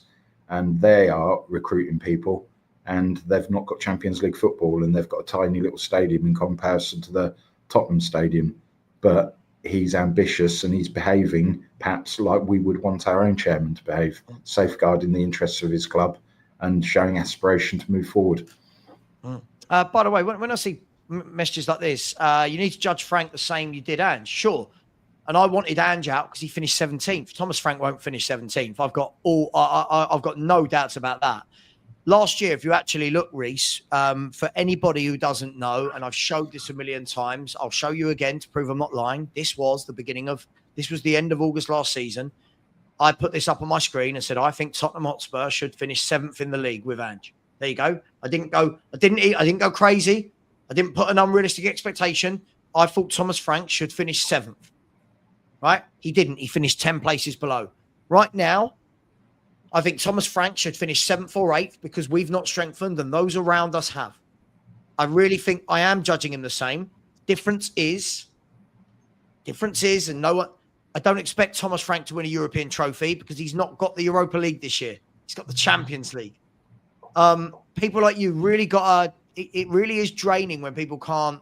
And they are recruiting people, and they've not got Champions League football, and they've got a tiny little stadium in comparison to the Tottenham Stadium. But he's ambitious and he's behaving perhaps like we would want our own chairman to behave, safeguarding the interests of his club and showing aspiration to move forward. By the way, when I see messages like this, you need to judge Frank the same you did Ange. Sure. And I wanted Ange out because he finished 17th. Thomas Frank won't finish 17th. I've got no doubts about that. Last year, if you actually look, Reese, for anybody who doesn't know, and I've showed this a million times, I'll show you again to prove I'm not lying. This was the end of August last season. I put this up on my screen and said, I think Tottenham Hotspur should finish 7th in the league with Ange. There you go. I didn't go crazy. I didn't put an unrealistic expectation. I thought Thomas Frank should finish 7th. Right? He didn't. He finished 10 places below. Right now, I think Thomas Frank should finish 7th or 8th because we've not strengthened and those around us have. I really think I am judging him the same. Difference is, and no one, I don't expect Thomas Frank to win a European trophy because he's not got the Europa League this year. He's got the Champions League. People like you really it really is draining when people can't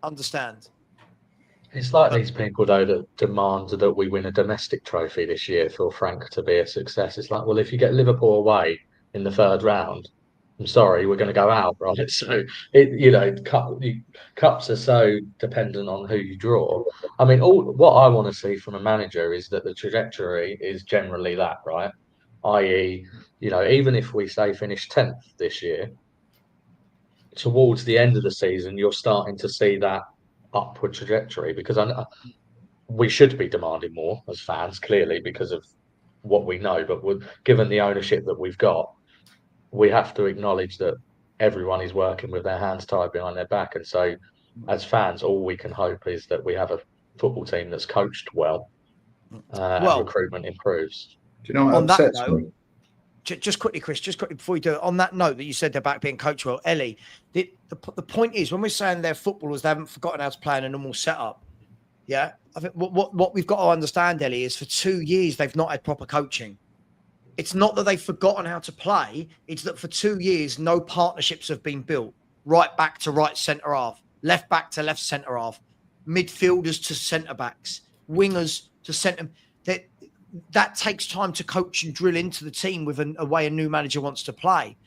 understand. It's like these people, though, that demand that we win a domestic trophy this year for Frank to be a success. It's like, well, if you get Liverpool away in the 3rd round, I'm sorry, we're going to go out, right? So, cups are so dependent on who you draw. I mean, what I want to see from a manager is that the trajectory is generally that, right? I.e., even if we say finish 10th this year, towards the end of the season, you're starting to see that upward trajectory because we should be demanding more as fans, clearly, because of what we know. But given the ownership that we've got, we have to acknowledge that everyone is working with their hands tied behind their back. And so, as fans, all we can hope is that we have a football team that's coached well, and recruitment improves. Do you know what upsets me? Just quickly, Chris, before you do it, on that note that you said about being coached well, Ellie, the point is when we're saying they're footballers, they haven't forgotten how to play in a normal setup. Yeah. I think what we've got to understand, Ellie, is for 2 years, they've not had proper coaching. It's not that they've forgotten how to play. It's that for 2 years, no partnerships have been built. Right back to right centre half, left back to left centre half, midfielders to centre backs, wingers to centre. That takes time to coach and drill into the team with a way a new manager wants to play.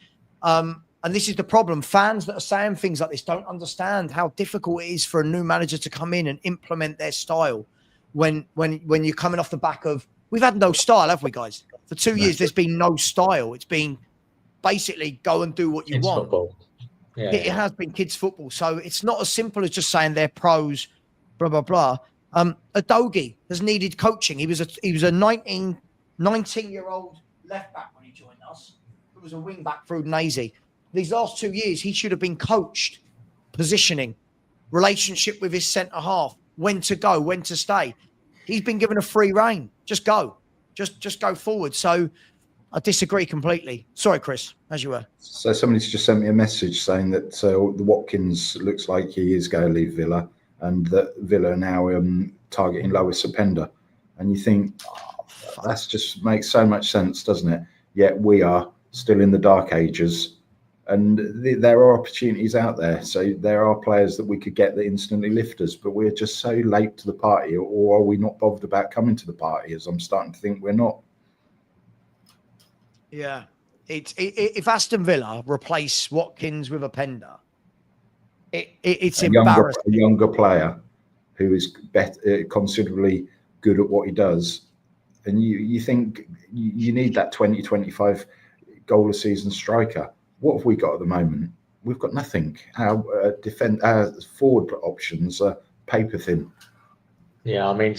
And this is the problem. Fans that are saying things like this don't understand how difficult it is for a new manager to come in and implement their style when you're coming off the back of, we've had no style, have we, guys? For 2 years, there's been no style. It's been basically go and do what you want. Football. Yeah, it has been kids football. So it's not as simple as just saying they're pros, blah, blah, blah. Adogi has needed coaching. He was a 19-year-old left back when he joined us. He was a wing back for Udinese. These last 2 years, he should have been coached, positioning, relationship with his centre half, when to go, when to stay. He's been given a free rein. Just go, just go forward. So I disagree completely. Sorry, Chris, as you were. So somebody's just sent me a message saying that the Watkins looks like he is going to leave Villa, and that Villa are now targeting Lois Openda. And you think, that just makes so much sense, doesn't it? Yet we are still in the dark ages, and there are opportunities out there. So there are players that we could get that instantly lift us, but we're just so late to the party, or are we not bothered about coming to the party, as I'm starting to think we're not. Yeah. If Aston Villa replace Watkins with Openda, it's embarrassing. A younger player who is considerably good at what he does, and you think you need that 20-25 goal a season striker. What have we got at the moment? We've got nothing. Our forward options are paper thin. Yeah, I mean,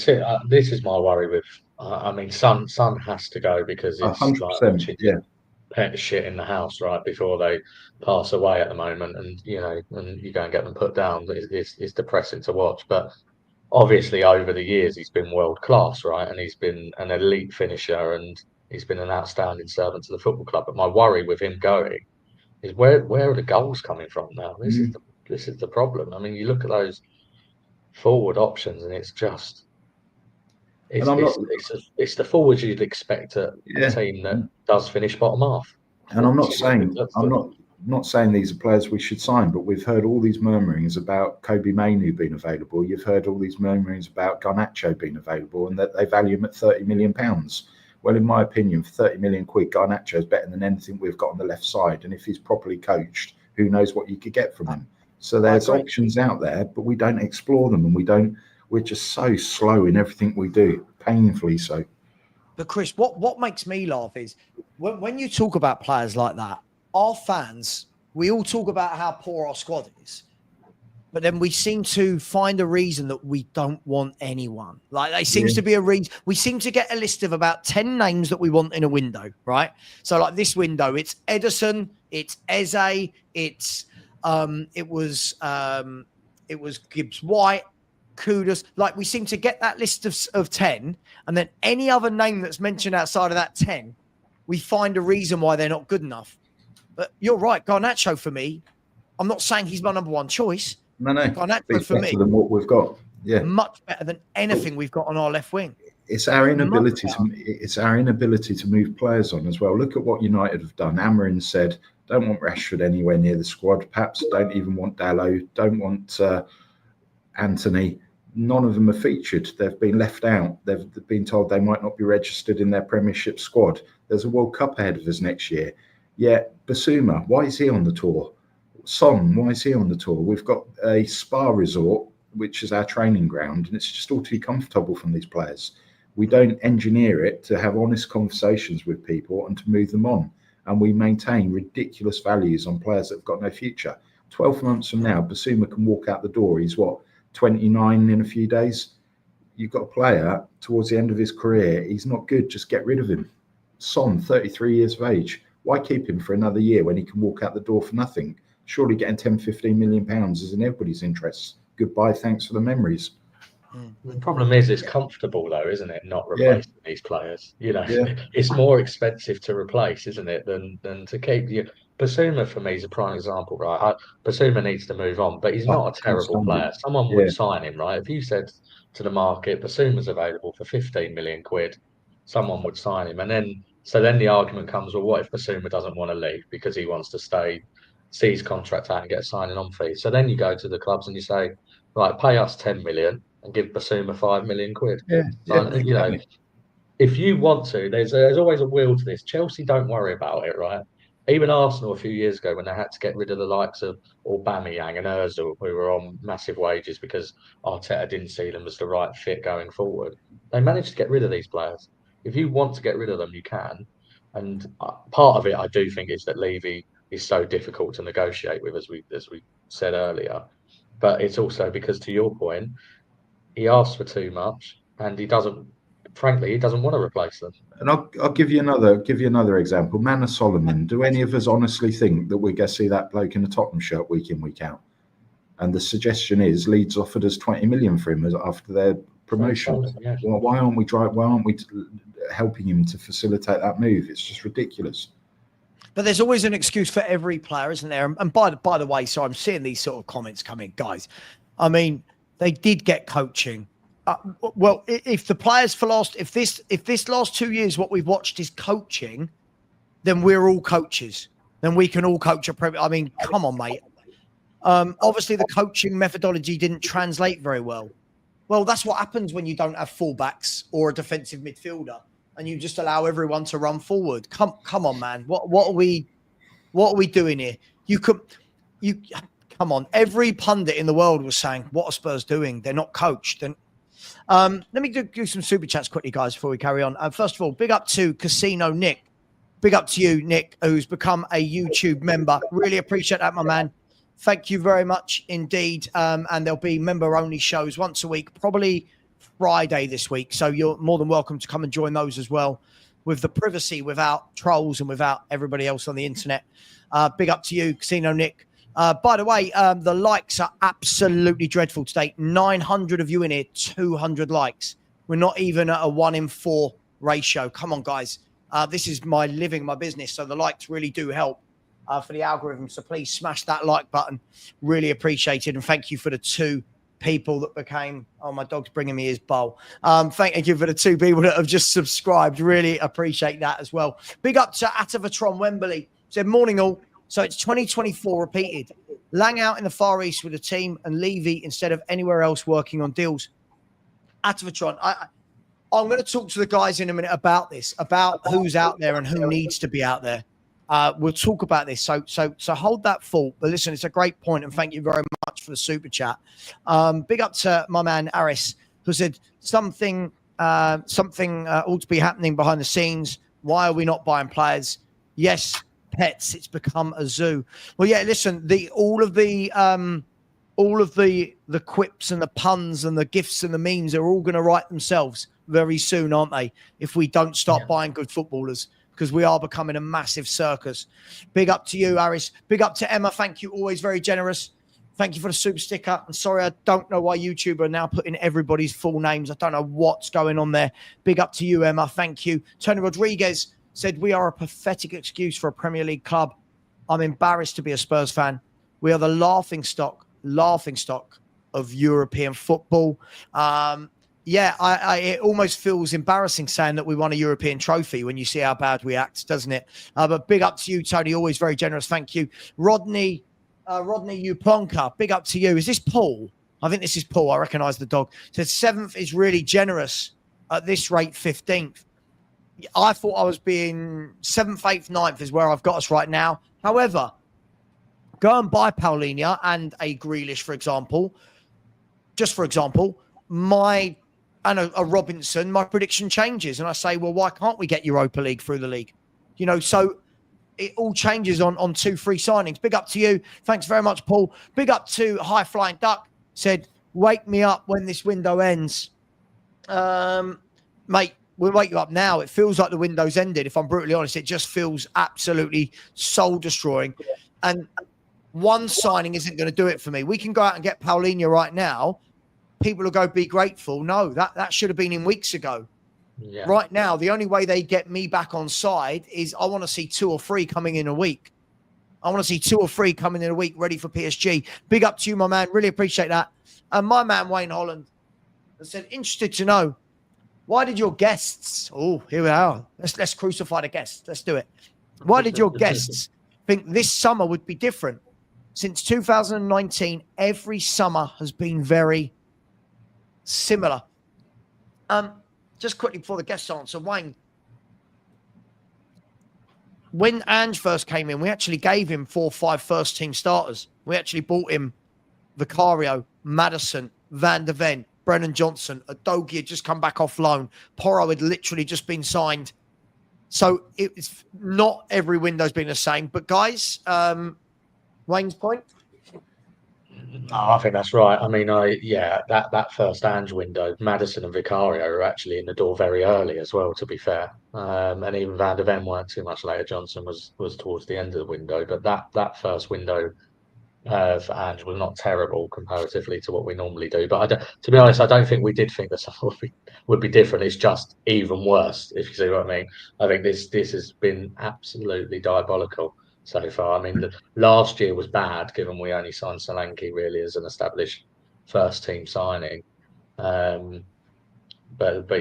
this is my worry with. I mean, Son has to go because it's 100%. Like yeah. pet shit in the house right before they pass away at the moment, and when you go and get them put down, it's depressing to watch. But obviously, over the years, he's been world class, right? And he's been an elite finisher, and he's been an outstanding servant to the football club. But my worry with him going is where are the goals coming from now? This is the problem. I mean, you look at those forward options, and it's just it's it's the forwards you'd expect a team that does finish bottom half. And I'm not saying these are players we should sign, but we've heard all these murmurings about Kobe Mainoo being available. You've heard all these murmurings about Garnacho being available, and that they value him at £30 million. Well, in my opinion, for 30 million quid, Garnacho is better than anything we've got on the left side. And if he's properly coached, who knows what you could get from him? So there's options out there, but we don't explore them, and we're just so slow in everything we do, painfully so. But Chris, what makes me laugh is when you talk about players like that, our fans, we all talk about how poor our squad is. But then we seem to find a reason that we don't want anyone. Like there seems to be a reason. We seem to get a list of about 10 names that we want in a window, right? So like this window, it's Edison, it's Eze, it was Gibbs White, Kudus. Like we seem to get that list of 10, and then any other name that's mentioned outside of that 10, we find a reason why they're not good enough. But you're right, Garnacho for me, I'm not saying he's my number one choice. No. Garnacho for me, than what we've got. Yeah, much better than anything we've got on our left wing. It's our inability to move players on as well. Look at what United have done. Amarin said, "Don't want Rashford anywhere near the squad. Perhaps don't even want Dalot. Don't want Anthony." None of them are featured. They've been left out. They've been told they might not be registered in their Premiership squad. There's a World Cup ahead of us next year. Yet Basuma, why is he on the tour? Son, why is he on the tour? We've got a spa resort, which is our training ground, and it's just all too comfortable from these players. We don't engineer it to have honest conversations with people and to move them on. And we maintain ridiculous values on players that have got no future. 12 months from now, Basuma can walk out the door. He's 29 in a few days. You've got a player towards the end of his career. He's not good. Just get rid of him. Son, 33 years of age. Why keep him for another year when he can walk out the door for nothing? Surely getting 10, 15 million pounds is in everybody's interests. Goodbye, thanks for the memories. The problem is it's comfortable though, isn't it? Not replacing these players. It's more expensive to replace, isn't it, than to keep you. Basuma for me is a prime example, right? Basuma needs to move on, but he's not a terrible player. Someone would sign him, right? If you said to the market, Basuma's available for 15 million quid, someone would sign him. And then the argument comes, well, what if Basuma doesn't want to leave because he wants to stay, see his contract out and get a signing on fee? So then you go to the clubs and you say, right, pay us 10 million and give Basuma 5 million quid. If you want to, there's always a will to this. Chelsea don't worry about it, right? Even Arsenal a few years ago when they had to get rid of the likes of Aubameyang and Ozil, who were on massive wages because Arteta didn't see them as the right fit going forward, they managed to get rid of these players. If you want to get rid of them, you can. And part of it, I do think, is that Levy is so difficult to negotiate with, as we said earlier. But it's also because, to your point, he asks for too much, and he doesn't want to replace them. And I'll give you another example. Manor Solomon. Do any of us honestly think that we're going to see that bloke in a Tottenham shirt week in, week out? And the suggestion is Leeds offered us 20 million for him after their promotion. Well, why aren't we helping him to facilitate that move? It's just ridiculous. But there's always an excuse for every player, isn't there? And by the way, so I'm seeing these sort of comments coming, guys. I mean, they did get coaching. Well, if the players if this last 2 years what we've watched is coaching, then we're all coaches. Then we can all coach a Premier. I mean, come on, mate. Obviously, the coaching methodology didn't translate very well. Well, that's what happens when you don't have fullbacks or a defensive midfielder, and you just allow everyone to run forward. Come on, man. What are we doing here? Come on. Every pundit in the world was saying, "What are Spurs doing? They're not coached." And let me do some super chats quickly, guys, before we carry on. First of all, big up to Casino Nick. Big up to you, Nick, who's become a YouTube member. Really appreciate that, my man. Thank you very much indeed. And there'll be member-only shows once a week, probably Friday this week. So you're more than welcome to come and join those as well, with the privacy, without trolls and without everybody else on the internet. Big up to you, Casino Nick. By the way, the likes are absolutely dreadful today. 900 of you in here, 200 likes. We're not even at a 1 in 4 ratio. Come on, guys. This is my living, my business. So the likes really do help. for the algorithm. So please smash that like button. Really appreciated. And thank you for the 2 people that became, oh, my dog's bringing me his bowl. Thank you for the 2 people that have just subscribed. Really appreciate that as well. Big up to Atavatron Wembley. Said, morning all. So it's 2024 repeated. Lang out in the Far East with the team and Levy instead of anywhere else working on deals. Atavatron, I'm going to talk to the guys in a minute about this, about who's out there and who needs to be out there. We'll talk about this. So hold that thought. But listen, it's a great point, and thank you very much for the super chat. Big up to my man Aris, who said something ought to be happening behind the scenes. Why are we not buying players? Yes, pets. It's become a zoo. Well, yeah. Listen, all of the quips and the puns and the gifs and the memes are all going to write themselves very soon, aren't they? If we don't start buying good footballers, because we are becoming a massive circus. Big up to you, Aris. Big up to Emma. Thank you. Always very generous. Thank you for the super sticker. I'm sorry, I don't know why YouTube are now putting everybody's full names. I don't know what's going on there. Big up to you, Emma. Thank you. Tony Rodriguez said, we are a pathetic excuse for a Premier League club. I'm embarrassed to be a Spurs fan. We are the laughing stock of European football. It almost feels embarrassing saying that we won a European trophy when you see how bad we act, doesn't it? But big up to you, Tony. Always very generous. Thank you. Rodney Uponka, big up to you. Is this Paul? I think this is Paul. I recognise the dog. Said 7th is really generous. At this rate, 15th. I thought I was being 7th, 8th, 9th is where I've got us right now. However, go and buy Paulinho and a Grealish, for example. Just for example, and a Robinson, my prediction changes. And I say, well, why can't we get Europa League through the league? You know, so it all changes on 2 free signings. Big up to you. Thanks very much, Paul. Big up to High Flying Duck. Said, wake me up when this window ends. Mate, we'll wake you up now. It feels like the window's ended. If I'm brutally honest, it just feels absolutely soul destroying. And one signing isn't going to do it for me. We can go out and get Paulinho right now. People will go, be grateful. No, that should have been in weeks ago. Yeah. Right now, the only way they get me back on side is I want to see 2 or 3 coming in a week. I want to see 2 or 3 coming in a week ready for PSG. Big up to you, my man. Really appreciate that. And my man, Wayne Holland, said, interested to know, why did your guests, oh, here we are. Let's crucify the guests. Let's do it. Why did your guests think this summer would be different? Since 2019, every summer has been very similar. Just quickly before the guest answer, Wayne, when Ange first came in, we actually gave him 4 or 5 first team starters. We actually bought him Vicario, Maddison, Van der Ven, Brennan Johnson. Adogi had just come back off loan. Porro had literally just been signed. So it's not every window's been the same. But guys, Wayne's point? Oh, I think that's right. I mean, that first Ange window, Maddison and Vicario were actually in the door very early as well, to be fair. And even Van der Ven weren't too much later. Johnson was towards the end of the window. But that first window for Ange was not terrible comparatively to what we normally do. But to be honest, I don't think we did think the summer would be different. It's just even worse, if you see what I mean. I think this has been absolutely diabolical so far. I mean, last year was bad, given we only signed Solanke really as an established first team signing. But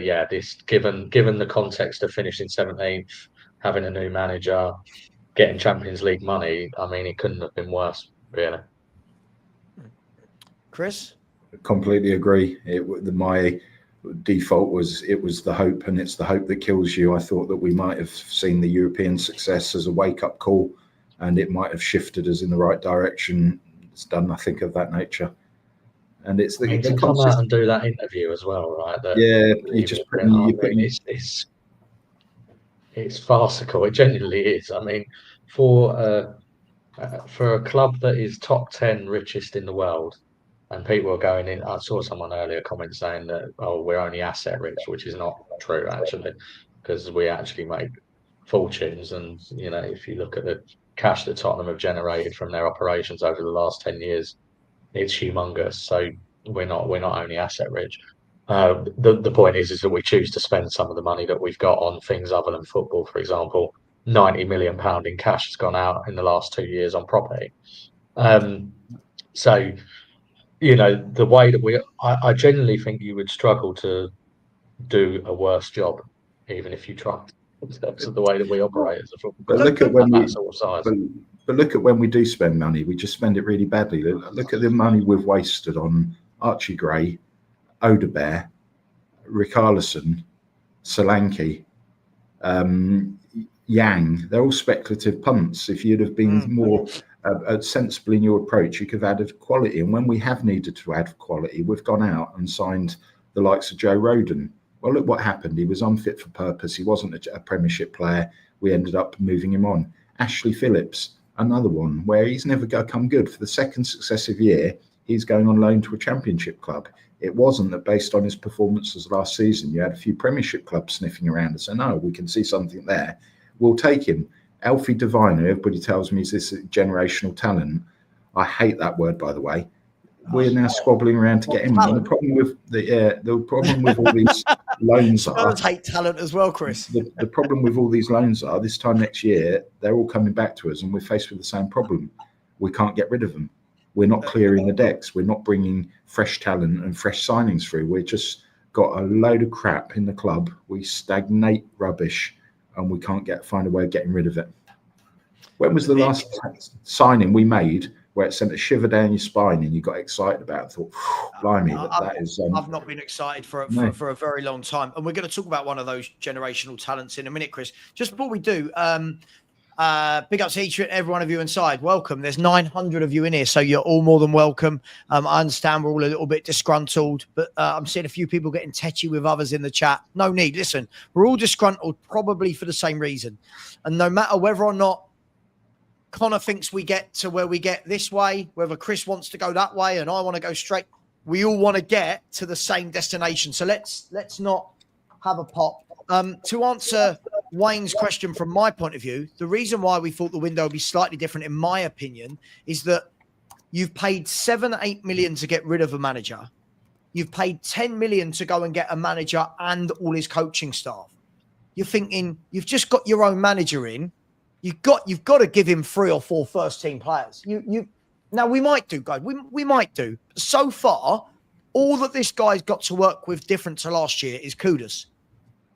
yeah, this given the context of finishing 17th, having a new manager, getting Champions League money, I mean, it couldn't have been worse, really. Chris? Completely agree. My default was the hope, and it's the hope that kills you. I thought that we might have seen the European success as a wake-up call, and it might have shifted us in the right direction. It's done nothing of that nature. And it's to come out and do that interview as well, right? It's farcical. It genuinely is. I mean, for a club that is top 10 richest in the world, and people are going in. I saw someone earlier comment saying that, oh, we're only asset rich, which is not true actually, because we actually make fortunes. And you know, if you look at the cash that Tottenham have generated from their operations over the last 10 years, it's humongous. So we're not only asset rich. The point is that we choose to spend some of the money that we've got on things other than football. For example, £90 million in cash has gone out in the last 2 years on property. So, you know, the way that I genuinely think you would struggle to do a worse job, even if you tried, in terms of the way that we operate as a football But club look at when that we, sort of size. but look at when we do spend money, we just spend it really badly. Look at the money we've wasted on Archie Gray, Odebear, Richarlison, Solanke, Yang. They're all speculative punts. If you'd have been more sensible in your approach, you could have added quality. And when we have needed to add quality, we've gone out and signed the likes of Joe Rodon. Well, look what happened. He was unfit for purpose. He wasn't a Premiership player. We ended up moving him on. Ashley Phillips, another one where he's never come good. For the second successive year, he's going on loan to a Championship club. It wasn't that based on his performances last season, you had a few Premiership clubs sniffing around and saying, no, we can see something there. We'll take him. Alfie Devine, everybody tells me is this generational talent. I hate that word, by the way. We're now squabbling around to get him. And the problem with the problem with all these loans are. Spurs hate talent as well, Chris. The problem with all these loans are this time next year they're all coming back to us, and we're faced with the same problem. We can't get rid of them. We're not clearing the decks. We're not bringing fresh talent and fresh signings through. We're just got a load of crap in the club. We stagnate rubbish, and we can't find a way of getting rid of it. When was the last signing we made where it sent a shiver down your spine and you got excited about it? Thought, blimey, that is. I've not been excited for a very long time, and we're going to talk about one of those generational talents in a minute, Chris. Just before we do, big up to each and every one of you inside. Welcome. There's 900 of you in here, so you're all more than welcome. I understand we're all a little bit disgruntled, but I'm seeing a few people getting tetchy with others in the chat. No need. Listen, we're all disgruntled probably for the same reason, and no matter whether or not Connor thinks we get to where we get this way, whether Chris wants to go that way and I want to go straight, we all want to get to the same destination. So let's not have a pop. To answer Wayne's question from my point of view, the reason why we thought the window would be slightly different, in my opinion, is that you've paid 7-8 million to get rid of a manager. You've paid 10 million to go and get a manager and all his coaching staff. You're thinking you've just got your own manager in. You've got to give him 3 or 4 first team players. Now we might do, guys. We might do. So far, all that this guy's got to work with different to last year is Kudus.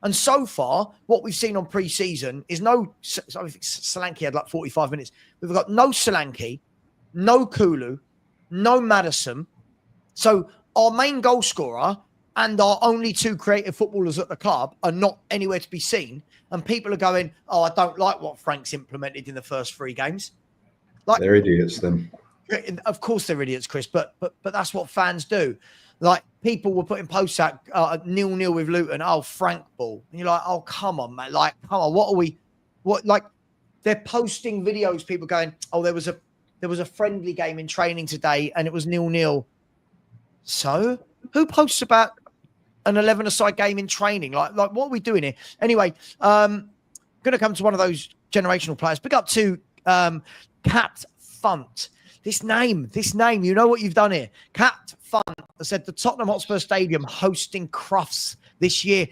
And so far, what we've seen on pre-season is I think Solanke had like 45 minutes. We've got no Solanke, no Kulu, no Maddison. So our main goal scorer and our only 2 creative footballers at the club are not anywhere to be seen. And people are going, oh, I don't like what Frank's implemented in the first 3 games. Like, they're idiots, then. Of course they're idiots, Chris, but that's what fans do. Like, people were putting posts out 0-0 with Luton. Oh, Frank ball. And you're like, oh, come on, mate. Like, come on. Like, they're posting videos, people going, oh, there was a friendly game in training today and it was 0-0. So who posts about an 11-a-side game in training? Like what are we doing here? Anyway, going to come to one of those generational players. Pick up to Cat Funt. This name, you know what you've done here. Cat Funt said the Tottenham Hotspur Stadium hosting Crufts this year.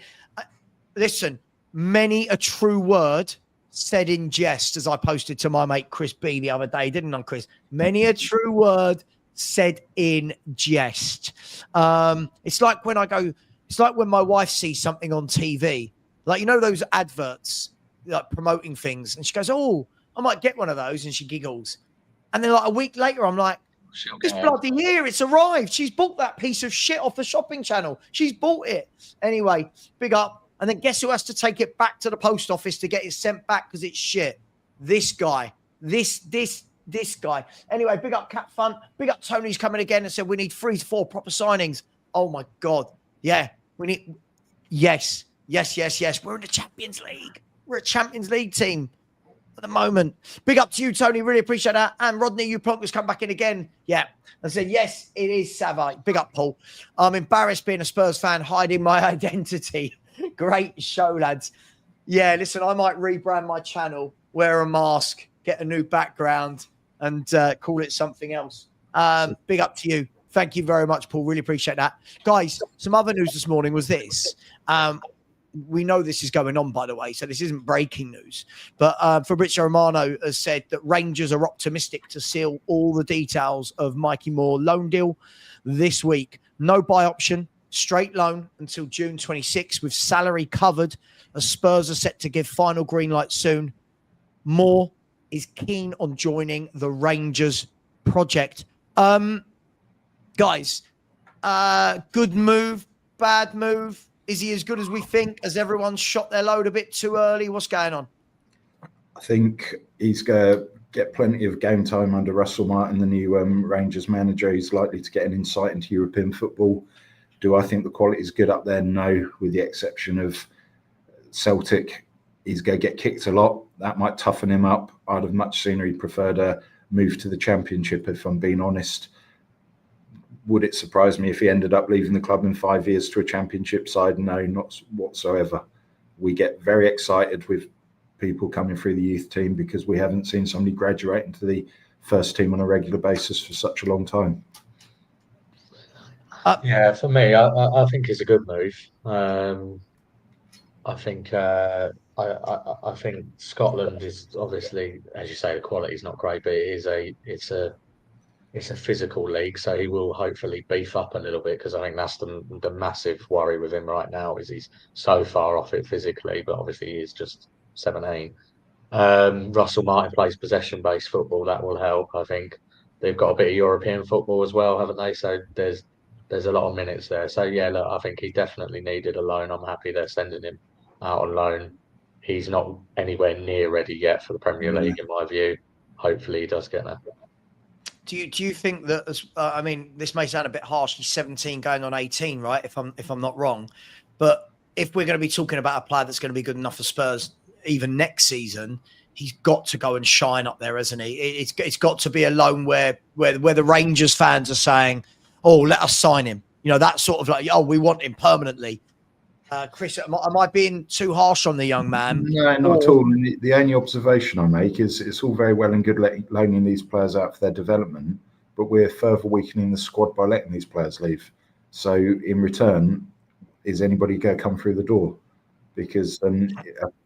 Listen, many a true word said in jest, as I posted to my mate Chris B the other day, didn't I, Chris? Many a true word said in jest. It's like when my wife sees something on TV, like, you know, those adverts like promoting things, and she goes, oh, I might get one of those, and she giggles. And then like a week later, I'm like, it's bloody here. It's arrived. She's bought that piece of shit off the shopping channel. She's bought it. Anyway, big up. And then guess who has to take it back to the post office to get it sent back because it's shit? This guy. This guy. Anyway, big up Cat Fun. Big up Tony's coming again and said we need 3 to 4 proper signings. Oh my God. Yeah. We need. Yes. We're in the Champions League. We're a Champions League team at the moment. Big up to you, Tony. Really appreciate that. And Rodney, you has come back in again. Yeah. And said, yes, it is Savva. Big up, Paul. I'm embarrassed being a Spurs fan, hiding my identity. Great show, lads. Yeah, listen, I might rebrand my channel, wear a mask, get a new background, and call it something else. Big up to you. Thank you very much, Paul. Really appreciate that. Guys, some other news this morning was this. we know this is going on, by the way, so this isn't breaking news. But Fabrizio Romano has said that Rangers are optimistic to seal all the details of Mikey Moore loan deal this week. No buy option, straight loan until June 26, with salary covered, as Spurs are set to give final green light soon. Moore is keen on joining the Rangers project. Guys, good move, bad move. Is he as good as we think? Has everyone shot their load a bit too early? What's going on? I think he's going to get plenty of game time under Russell Martin, the new Rangers manager. He's likely to get an insight into European football. Do I think the quality is good up there? No, with the exception of Celtic. He's going to get kicked a lot. That might toughen him up. I'd have much sooner he preferred a move to the Championship, if I'm being honest. Would it surprise me if he ended up leaving the club in 5 years to a Championship side? No, not whatsoever. We get very excited with people coming through the youth team because we haven't seen somebody graduate into the first team on a regular basis for such a long time. Yeah, for me, I think it's a good move. I think I think Scotland is obviously, as you say, the quality is not great, but it's a physical league, so he will hopefully beef up a little bit, because I think that's the massive worry with him right now, is he's so far off it physically, but obviously he is just 17. Russell Martin plays possession-based football. That will help. I think they've got a bit of European football as well, haven't they? So there's a lot of minutes there. So yeah, look, I think he definitely needed a loan. I'm happy they're sending him out on loan. He's not anywhere near ready yet for the Premier League, in my view. Hopefully he does get there. Do you think that? I mean, this may sound a bit harsh. He's 17, going on 18, right? If I'm not wrong, but if we're going to be talking about a player that's going to be good enough for Spurs even next season, he's got to go and shine up there, hasn't he? It's got to be a loan where the Rangers fans are saying, "Oh, let us sign him." You know, that sort of like, "Oh, we want him permanently." Chris, am I being too harsh on the young man? No, not at all. The only observation I make is it's all very well and good loaning these players out for their development, but we're further weakening the squad by letting these players leave. So in return, is anybody going to come through the door? Because a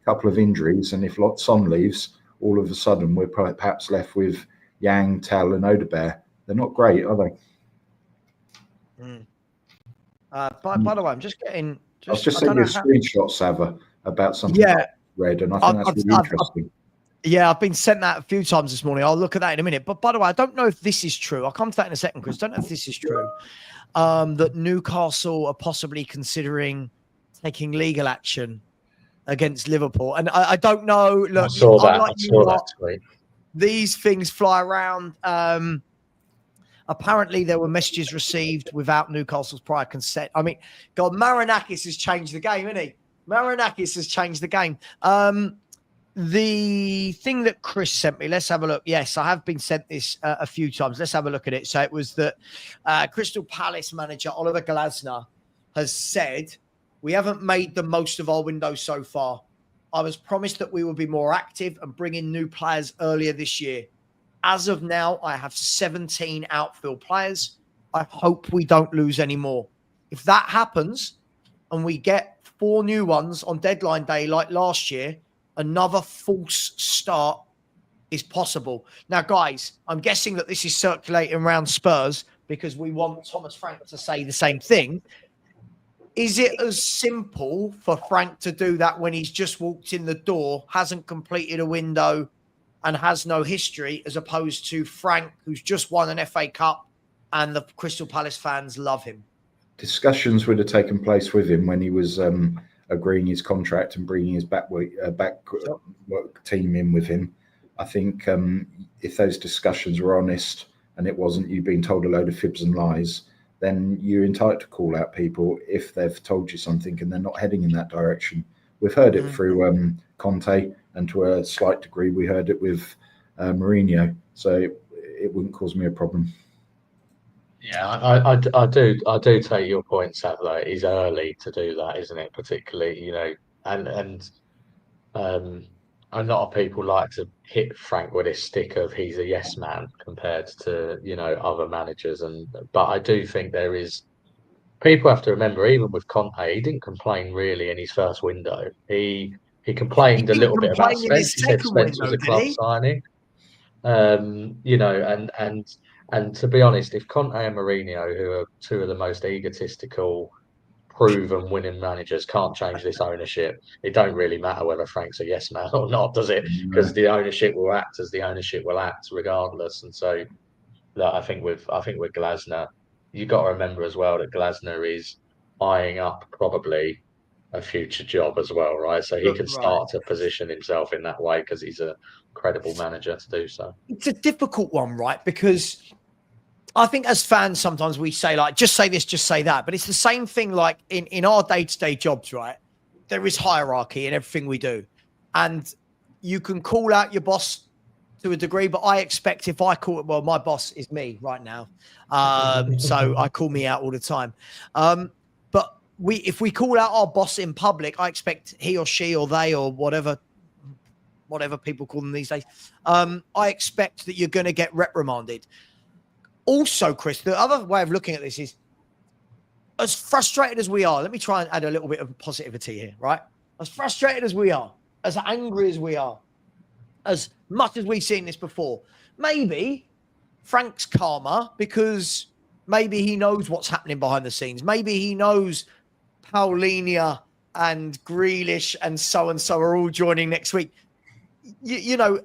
couple of injuries, and if Son leaves, all of a sudden we're perhaps left with Yang, Tell, and Odebear. They're not great, are they? By the way, I'm just getting. I was just sending you a screenshot, Savva, about something I read, and I think that's really interesting. I've been sent that a few times this morning. I'll look at that in a minute. But by the way, I don't know if this is true. I'll come to that in a second, Chris. I don't know if this is true. That Newcastle are possibly considering taking legal action against Liverpool. And I don't know. Look, I saw that. These things fly around. Apparently, there were messages received without Newcastle's prior consent. I mean, God, Marinakis has changed the game, hasn't he? Marinakis has changed the game. The thing that Chris sent me, let's have a look. Yes, I have been sent this a few times. Let's have a look at it. So it was that Crystal Palace manager Oliver Glasner has said, "We haven't made the most of our window so far. I was promised that we would be more active and bring in new players earlier this year. As of now, I have 17 outfield players. I hope we don't lose any more. If that happens and we get 4 new ones on deadline day like last year, another false start is possible." Now, guys, I'm guessing that this is circulating around Spurs because we want Thomas Frank to say the same thing. Is it as simple for Frank to do that when he's just walked in the door, hasn't completed a window, and has no history, as opposed to Frank, who's just won an FA Cup and the Crystal Palace fans love him? Discussions would have taken place with him when he was agreeing his contract and bringing his back work team in with him. I think if those discussions were honest and it wasn't you being told a load of fibs and lies, then you're entitled to call out people if they've told you something and they're not heading in that direction. We've heard it through Conte, and to a slight degree, we heard it with Mourinho. So it wouldn't cause me a problem. Yeah, I do take your point, Savva. It's early to do that, isn't it? Particularly, you know, and a lot of people like to hit Frank with his stick of he's a yes man compared to, you know, other managers. But I do think there is people have to remember, even with Conte, he didn't complain really in his first window. He complained a He little didn't bit about complain in Spence. his He said second Spence was window, a did club he? signing. You know, and to be honest, if Conte and Mourinho, who are two of the most egotistical, proven winning managers, can't change this ownership, it don't really matter whether Frank's a yes man or not, does it? Because the ownership will act as the ownership will act regardless. And so, that I think with Glasner, you got to remember as well that Glasner is eyeing up probably a future job as well, right? So he can Right. start to position himself in that way because he's a credible manager to do so. It's a difficult one, right? Because I think as fans, sometimes we say, like, just say this, just say that. But it's the same thing like in our day-to-day jobs, right? There is hierarchy in everything we do. And you can call out your boss to a degree, but I expect if I call it, well, my boss is me right now. So I call me out all the time. But if we call out our boss in public, I expect he or she or they or whatever people call them these days, I expect that you're going to get reprimanded. Also, Chris, the other way of looking at this is, as frustrated as we are, let me try and add a little bit of positivity here, right? As frustrated as we are, as angry as we are, as much as we've seen this before, maybe Frank's calmer because maybe he knows what's happening behind the scenes. Maybe he knows Paulinia and Grealish and so are all joining next week. You know,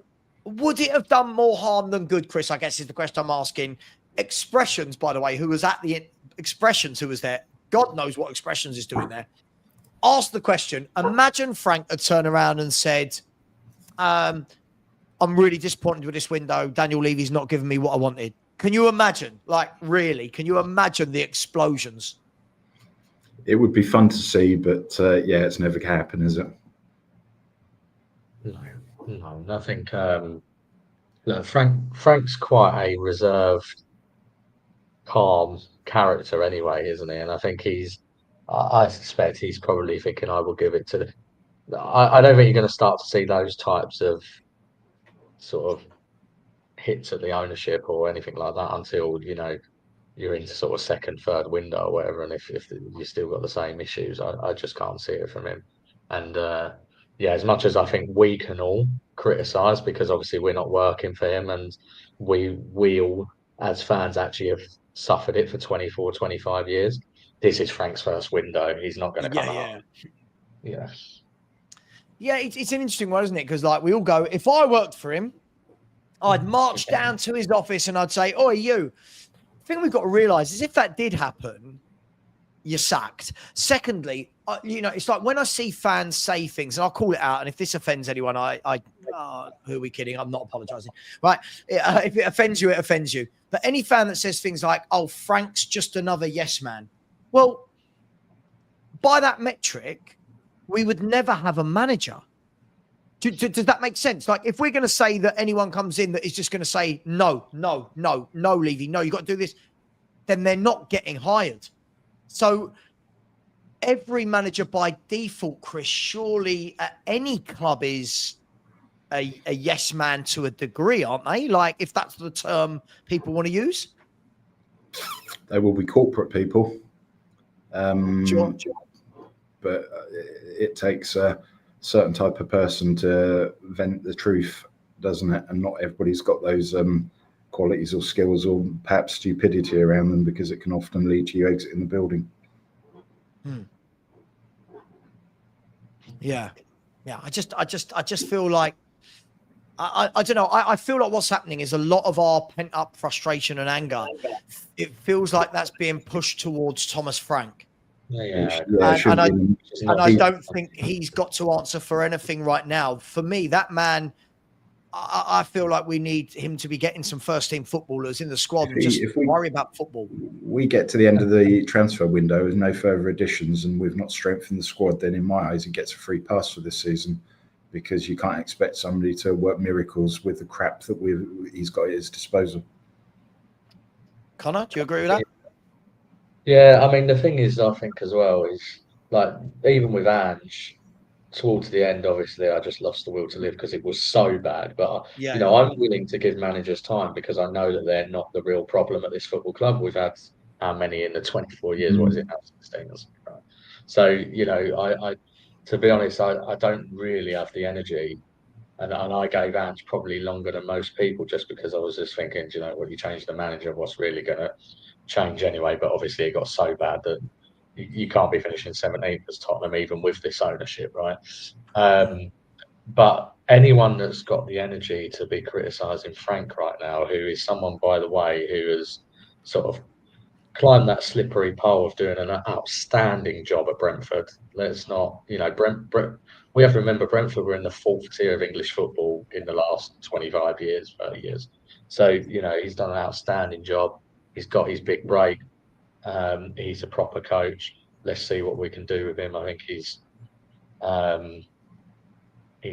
would it have done more harm than good, Chris? I guess is the question I'm asking. Expressions, by the way, who was at the Expressions, who was there, God knows what Expressions is doing there. Ask the question. Imagine Frank had turned around and said, I'm really disappointed with this window. Daniel Levy's not giving me what I wanted. Can you imagine? Like, really? Can you imagine the explosions? It would be fun to see, but yeah, it's never going to happen, is it? No, nothing. Look, Frank's quite a reserved, calm character anyway, isn't he? And I think I suspect he's probably thinking, I will give it to I don't think you're going to start to see those types of sort of hits at the ownership or anything like that until, you know, you're into sort of second, third window or whatever. And if you still got the same issues, I just can't see it from him. And yeah, as much as I think we can all criticise, because obviously we're not working for him and we all as fans actually have suffered it for 24, 25 years. This is Frank's first window. He's not going to come out. Yeah. Yeah, it's an interesting one, isn't it? Because like we all go, if I worked for him, I'd march down to his office and I'd say, "Oi, you." The thing we've got to realise is if that did happen, you're sacked. Secondly, you know, it's like when I see fans say things, and I'll call it out, and if this offends anyone, who are we kidding? I'm not apologising. Right? If it offends you, it offends you. But any fan that says things like, "Oh, Frank's just another yes man," well, by that metric, we would never have a manager. Does that make sense? Like, if we're going to say that anyone comes in that is just going to say, no, Levy, no, you got to do this, then they're not getting hired. So every manager by default, Chris, surely at any club is a yes man to a degree, aren't they? Like, if that's the term people want to use. They will be corporate people. Sure. But it takes a certain type of person to vent the truth, doesn't it? And not everybody's got those qualities or skills or perhaps stupidity around them, because it can often lead to you exiting the building. Yeah. I just feel like I don't know. I feel like what's happening is a lot of our pent up frustration and anger. It feels like that's being pushed towards Thomas Frank. And I don't think he's got to answer for anything right now. For me, that man, I feel like we need him to be getting some first team footballers in the squad and just worry about football. We get to the end of the transfer window with no further additions and we've not strengthened the squad, then in my eyes, he gets a free pass for this season, because you can't expect somebody to work miracles with the crap that he's got at his disposal. Connor, do you agree with that? Yeah, I mean, the thing is, I think as well is, like, even with Ange, towards the end, obviously, I just lost the will to live because it was so bad. But, you know, I'm willing to give managers time because I know that they're not the real problem at this football club. We've had how many in the 24 years? What is it now? 16 or something, right? So, you know, I to be honest, I don't really have the energy. And I gave Ange probably longer than most people, just because I was just thinking, you know, when you change the manager, what's really going to change anyway? But obviously, it got so bad that you can't be finishing 17th as Tottenham, even with this ownership, right? But anyone that's got the energy to be criticising Frank right now, who is someone, by the way, who has sort of climbed that slippery pole of doing an outstanding job at Brentford. Let's not, you know, we have to remember Brentford were in the 4th tier of English football in the last 25 years, 30 years. So, you know, he's done an outstanding job. He's got his big break. He's a proper coach. Let's see what we can do with him. I think he's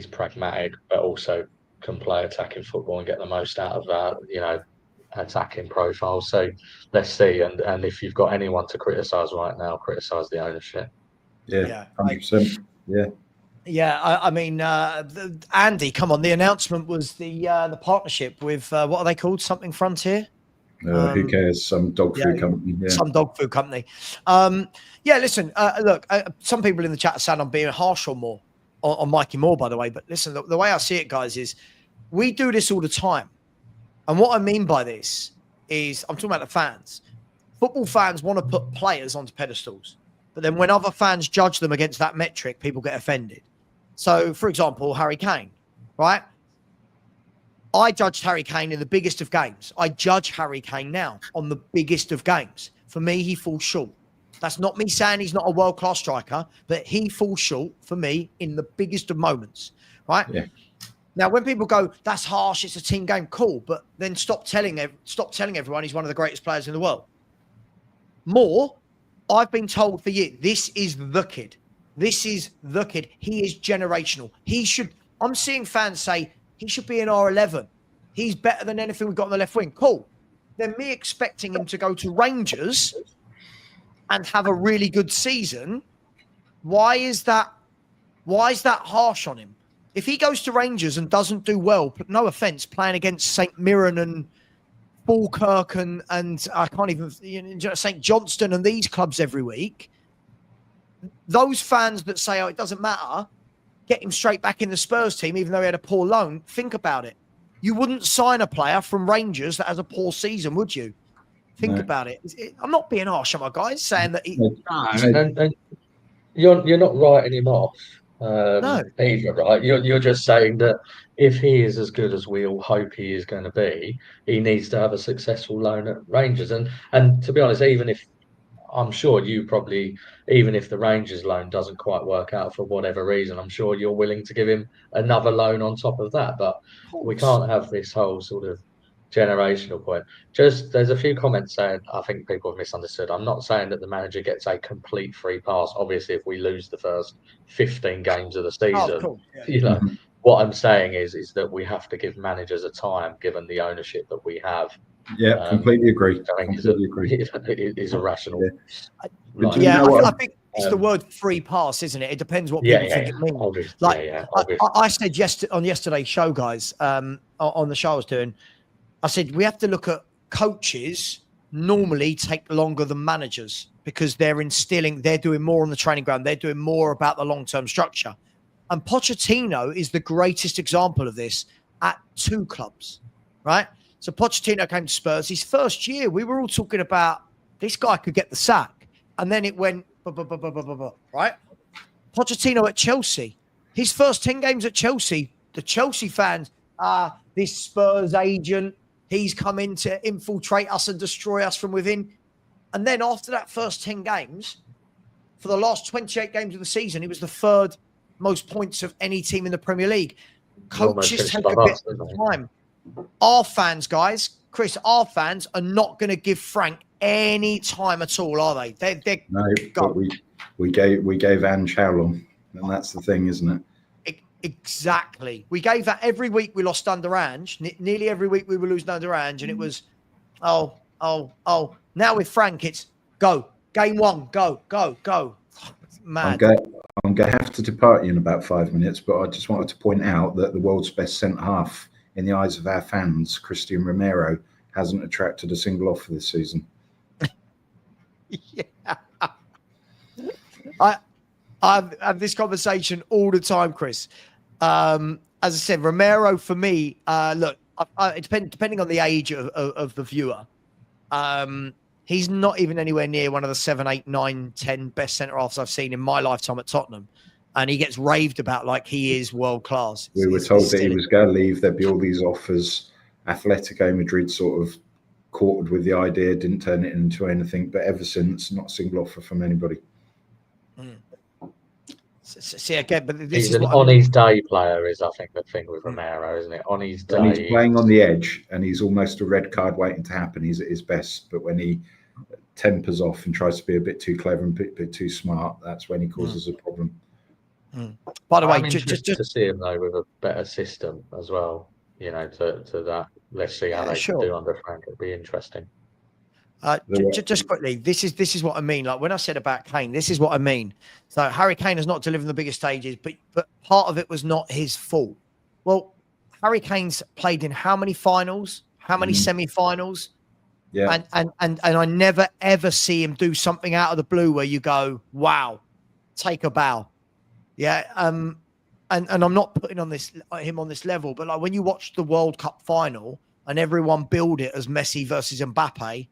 pragmatic, but also can play attacking football and get the most out of that, you know, attacking profile. So let's see. And if you've got anyone to criticise right now, criticise the ownership. Yeah, 100%. Yeah. Yeah, I mean, Andy, come on. The announcement was the partnership with what are they called? Something Frontier. Who cares? Some dog food company. Yeah. Some dog food company. Yeah, listen. Look, some people in the chat are saying I'm being harsh or more on Mikey Moore, by the way. But listen, the way I see it, guys, is we do this all the time. And what I mean by this is I'm talking about the fans. Football fans want to put players onto pedestals. But then when other fans judge them against that metric, people get offended. So, for example, Harry Kane, right? I judged Harry Kane in the biggest of games. I judge Harry Kane now on the biggest of games. For me, he falls short. That's not me saying he's not a world-class striker, but he falls short for me in the biggest of moments, right? Yeah. Now, when people go, that's harsh, it's a team game, cool, but then stop telling everyone he's one of the greatest players in the world. Moore, I've been told for years, this is the kid. This is the kid. He is generational. I'm seeing fans say he should be in R11. He's better than anything we've got on the left wing. Cool. Then me expecting him to go to Rangers and have a really good season, why is that harsh on him? If he goes to Rangers and doesn't do well, no offence, playing against St Mirren and Falkirk and I can't even, St Johnston and these clubs every week, those fans that say, oh, it doesn't matter, get him straight back in the Spurs team, even though he had a poor loan, think about it. You wouldn't sign a player from Rangers that has a poor season, would you? Think about it. I'm not being harsh, am I, guys? Saying that and you're not writing him off. No. Either, right? You're just saying that if he is as good as we all hope he is going to be, he needs to have a successful loan at Rangers. And to be honest, even if I'm sure you probably, even if the Rangers loan doesn't quite work out for whatever reason, I'm sure you're willing to give him another loan on top of that. But we can't have this whole sort of generational point. Just there's a few comments saying I think people have misunderstood. I'm not saying that the manager gets a complete free pass. Obviously, if we lose the first 15 games of the season, cool. you know, what I'm saying is that we have to give managers a time, given the ownership that we have. Yeah, completely agree. I think it is irrational. Yeah, I think it's the word free pass, isn't it? It depends what people think it means. Obviously, I said on yesterday's show, guys, on the show I was doing, I said we have to look at coaches normally take longer than managers because they're doing more on the training ground. They're doing more about the long-term structure. And Pochettino is the greatest example of this at 2 clubs, right? So Pochettino came to Spurs. His first year, we were all talking about this guy could get the sack. And then it went, right? Pochettino at Chelsea. His first 10 games at Chelsea, the Chelsea fans, this Spurs agent, he's come in to infiltrate us and destroy us from within. And then after that first 10 games, for the last 28 games of the season, he was the 3rd most points of any team in the Premier League. Coaches take a bit of time. Our fans, guys, Chris, our fans are not going to give Frank any time at all, are they? No, but we gave Ange how long? And that's the thing, isn't it? Exactly. We gave that every week we lost under Ange. Nearly every week we were losing under Ange. And it was, oh. Now with Frank, it's go. Game 1, go. Mad. I'm going to have to depart you in about 5 minutes, but I just wanted to point out that the world's best centre-half, in the eyes of our fans, Christian Romero, hasn't attracted a single offer this season. Yeah. I have this conversation all the time, Chris. As I said, Romero for me, look, depending on the age of the viewer, he's not even anywhere near one of the 7, 8, 9, 10 best centre halves I've seen in my lifetime at Tottenham, and he gets raved about like he is world class. We were told that he was going to leave. There'd be all these offers. Atletico Madrid sort of courted with the idea, didn't turn it into anything. But ever since, not a single offer from anybody. See again, but this he's is an what on his day player. Is I think the thing with Romero, isn't it? On his day, when he's playing on the edge, and he's almost a red card waiting to happen. He's at his best. But when he tempers off and tries to be a bit too clever and a bit too smart, that's when he causes a problem. By the way, I'm interested to see him though with a better system as well. You know, to that. Let's see how they can do under Frank. It'll be interesting. Just quickly, this is what I mean. Like when I said about Kane, this is what I mean. So Harry Kane has not delivered the biggest stages, but part of it was not his fault. Well, Harry Kane's played in how many finals, how many semi-finals? Yeah. And I never ever see him do something out of the blue where you go, wow, take a bow. Yeah. And I'm not putting him on this level, but like when you watch the World Cup final and everyone billed it as Messi versus Mbappe,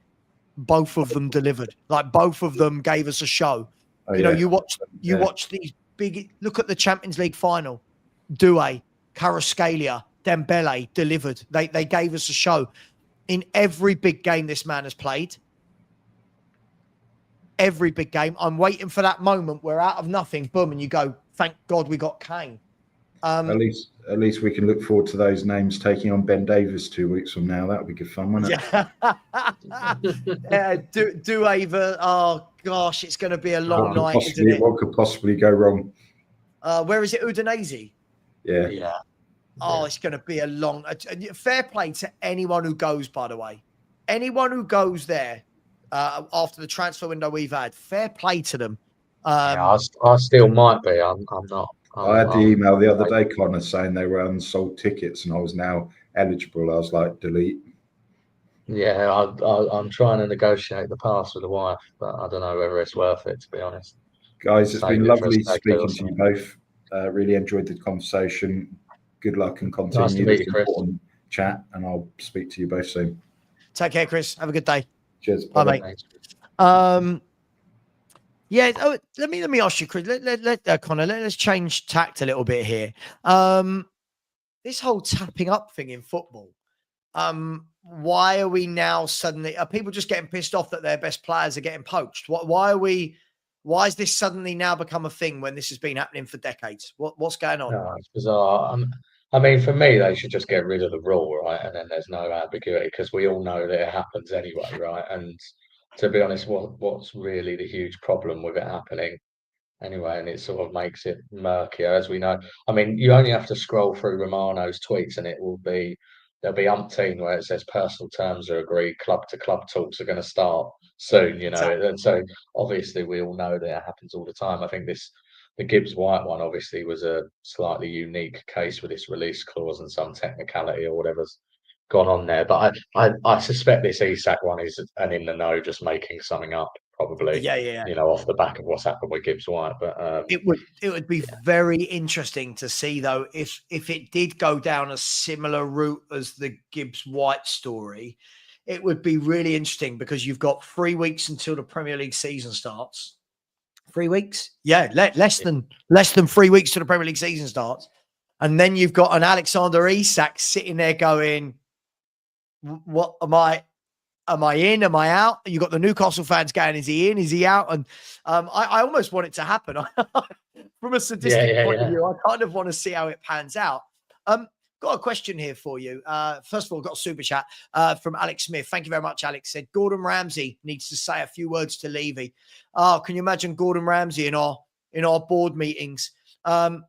both of them delivered. Like both of them gave us a show. You watch these big. Look at the Champions League final. Doué, Kvaratskhelia, Dembele delivered. They gave us a show. In every big game this man has played. Every big game. I'm waiting for that moment where out of nothing, boom, and you go, thank God we got Kane. At least we can look forward to those names taking on Ben Davies 2 weeks from now. That would be good fun, wouldn't it? Yeah. Oh gosh, it's going to be a long night, isn't it? What could possibly go wrong? Where is it? Udinese? Yeah. Oh, it's going to be a long. Fair play to anyone who goes. By the way, anyone who goes there after the transfer window we've had, fair play to them. I still might be. I'm not. I had the email the other day, Connor, saying they were unsold tickets and I was now eligible. I was like, delete. Yeah, I'm trying to negotiate the pass with the wife, but I don't know whether it's worth it, to be honest. Guys, it's been lovely speaking to you both. Really enjoyed the conversation. Good luck and continue nice to meet this you, Chris. important chat, and I'll speak to you both soon. Take care, Chris. Have a good day. Cheers. Bye, mate. Yeah. Oh, let me ask you, Chris. Connor. Let's change tact a little bit here. This whole tapping up thing in football. Why are we now suddenly? Are people just getting pissed off that their best players are getting poached? Why has this suddenly now become a thing when this has been happening for decades? What's going on? No, it's bizarre. I mean, for me, they should just get rid of the rule, right? And then there's no ambiguity because we all know that it happens anyway, right? And to be honest, what's really the huge problem with it happening anyway? And it sort of makes it murkier, as we know. I mean, you only have to scroll through Romano's tweets and there'll be umpteen where it says personal terms are agreed, club to club talks are going to start soon, you know. Exactly. And so obviously we all know that it happens all the time. I think the Gibbs White one obviously was a slightly unique case with this release clause and some technicality or whatever's gone on there. But I suspect this Isak one is an in the know, just making something up, probably. Yeah. You know, off the back of what's happened with Gibbs White. But it would be very interesting to see though if it did go down a similar route as the Gibbs White story. It would be really interesting because you've got 3 weeks until the Premier League season starts. 3 weeks? Yeah, less than 3 weeks till the Premier League season starts. And then you've got an Alexander Isak sitting there going, what am I in? Am I out? You got the Newcastle fans going, is he in? Is he out? And I almost want it to happen. From a sadistic point of view, I kind of want to see how it pans out. Got a question here for you. First of all, got a super chat from Alex Smith. Thank you very much, Alex. Said Gordon Ramsay needs to say a few words to Levy. Oh, can you imagine Gordon Ramsay in our board meetings?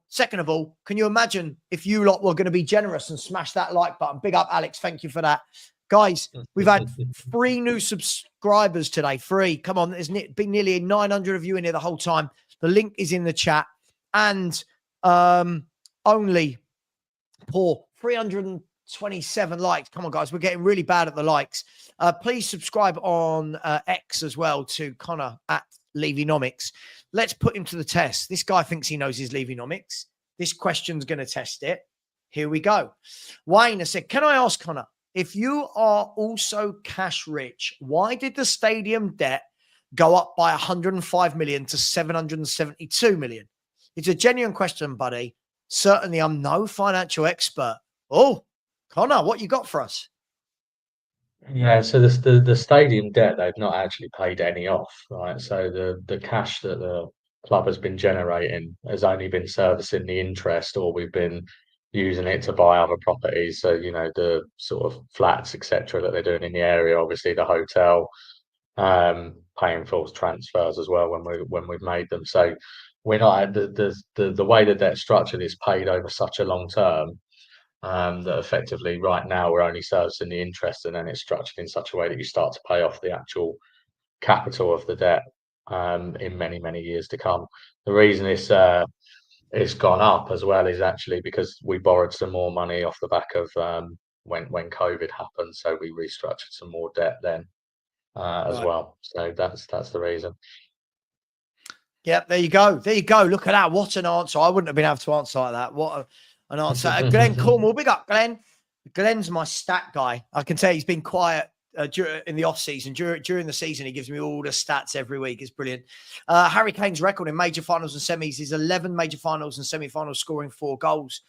Second of all, can you imagine if you lot were going to be generous and smash that like button? Big up, Alex. Thank you for that. Guys, we've had 3 new subscribers today. 3. Come on. There's been nearly 900 of you in here the whole time. The link is in the chat. And only poor 300 27 likes. Come on, guys. We're getting really bad at the likes. Please subscribe on X as well to Connor at Levynomics. Let's put him to the test. This guy thinks he knows his Levynomics. This question's going to test it. Here we go. Wayne has said, can I ask Connor, if you are also cash rich, why did the stadium debt go up by 105 million to 772 million? It's a genuine question, buddy. Certainly, I'm no financial expert. Oh, Connor, what you got for us? Yeah, so the stadium debt, they've not actually paid any off, right? So the cash that the club has been generating has only been servicing the interest, or we've been using it to buy other properties. So, you know, the sort of flats, etc., that they're doing in the area, obviously the hotel, paying for transfers as well when we've made them. So we're not the way that that's structured is paid over such a long term. That effectively right now we're only servicing the interest, and then it's structured in such a way that you start to pay off the actual capital of the debt in many years to come. The reason it's gone up as well is actually because we borrowed some more money off the back of when COVID happened, so we restructured some more debt then as well. So that's the reason. Yep, there you go. There you go. Look at that. What an answer. I wouldn't have been able to answer like that. What an answer. Glenn Cornwall, big up, Glenn. Glenn's my stat guy. I can tell he's been quiet in the off season. During the season, he gives me all the stats every week. It's brilliant. Harry Kane's record in major finals and semis is 11 major finals and semi-finals, scoring 4 goals.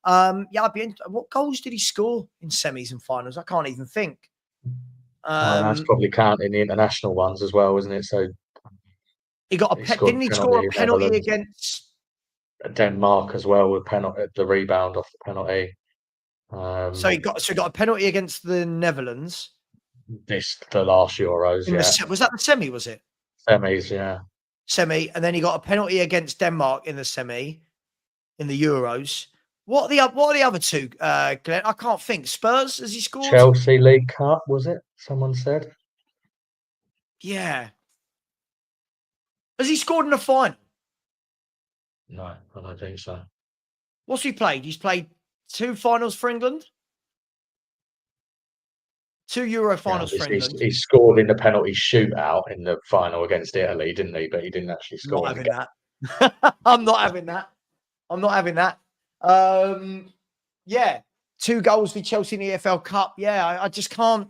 What goals did he score in semis and finals? I can't even think. That's probably counting the international ones as well, isn't it? So he got didn't he score a penalty against Denmark as well, with the rebound off the penalty? So he got a penalty against the Netherlands. The last Euros, Was that the semi? Was it semis? Yeah, semi, and then he got a penalty against Denmark in the semi, in the Euros. What are the other two, Glenn? I can't think. Spurs, has he scored? Chelsea League Cup, was it? Someone said. Yeah. Has he scored in the final? No, I don't think so. What's he played? He's played 2 finals for England, 2 Euro finals for England. He scored in the penalty shootout in the final against Italy, didn't he? But he didn't actually score. Not having that. I'm not having that. I'm not having that. Yeah, 2 goals for Chelsea in the EFL Cup. Yeah, I just can't.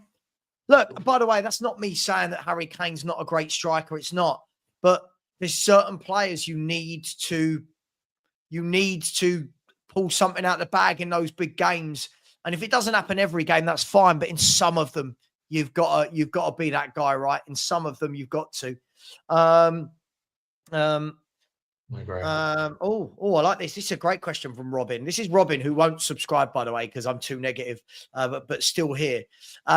Look, by the way, that's not me saying that Harry Kane's not a great striker. It's not. But there's certain players you need to pull something out of the bag in those big games. And if it doesn't happen every game, that's fine. But in some of them, you've got to be that guy, right? In some of them, you've got to. I like this. This is a great question from Robin. This is Robin, who won't subscribe, by the way, because I'm too negative, but still here.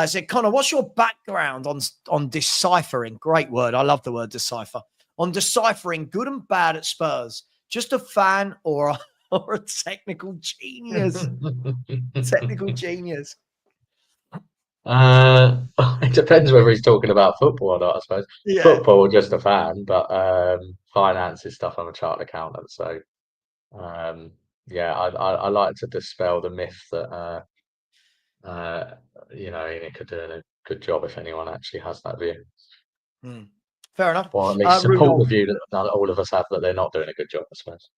Said, Connor, what's your background on deciphering? Great word. I love the word decipher. On deciphering good and bad at Spurs. Just a fan or a technical genius? Technical genius. It depends whether he's talking about football or not, I suppose. Yeah. Football, just a fan, but finance is stuff. I'm a chartered accountant, so I like to dispel the myth that Enoch are doing a good job if anyone actually has that view. Fair enough. Or at least support the view that all of us have, that they're not doing a good job, I suppose.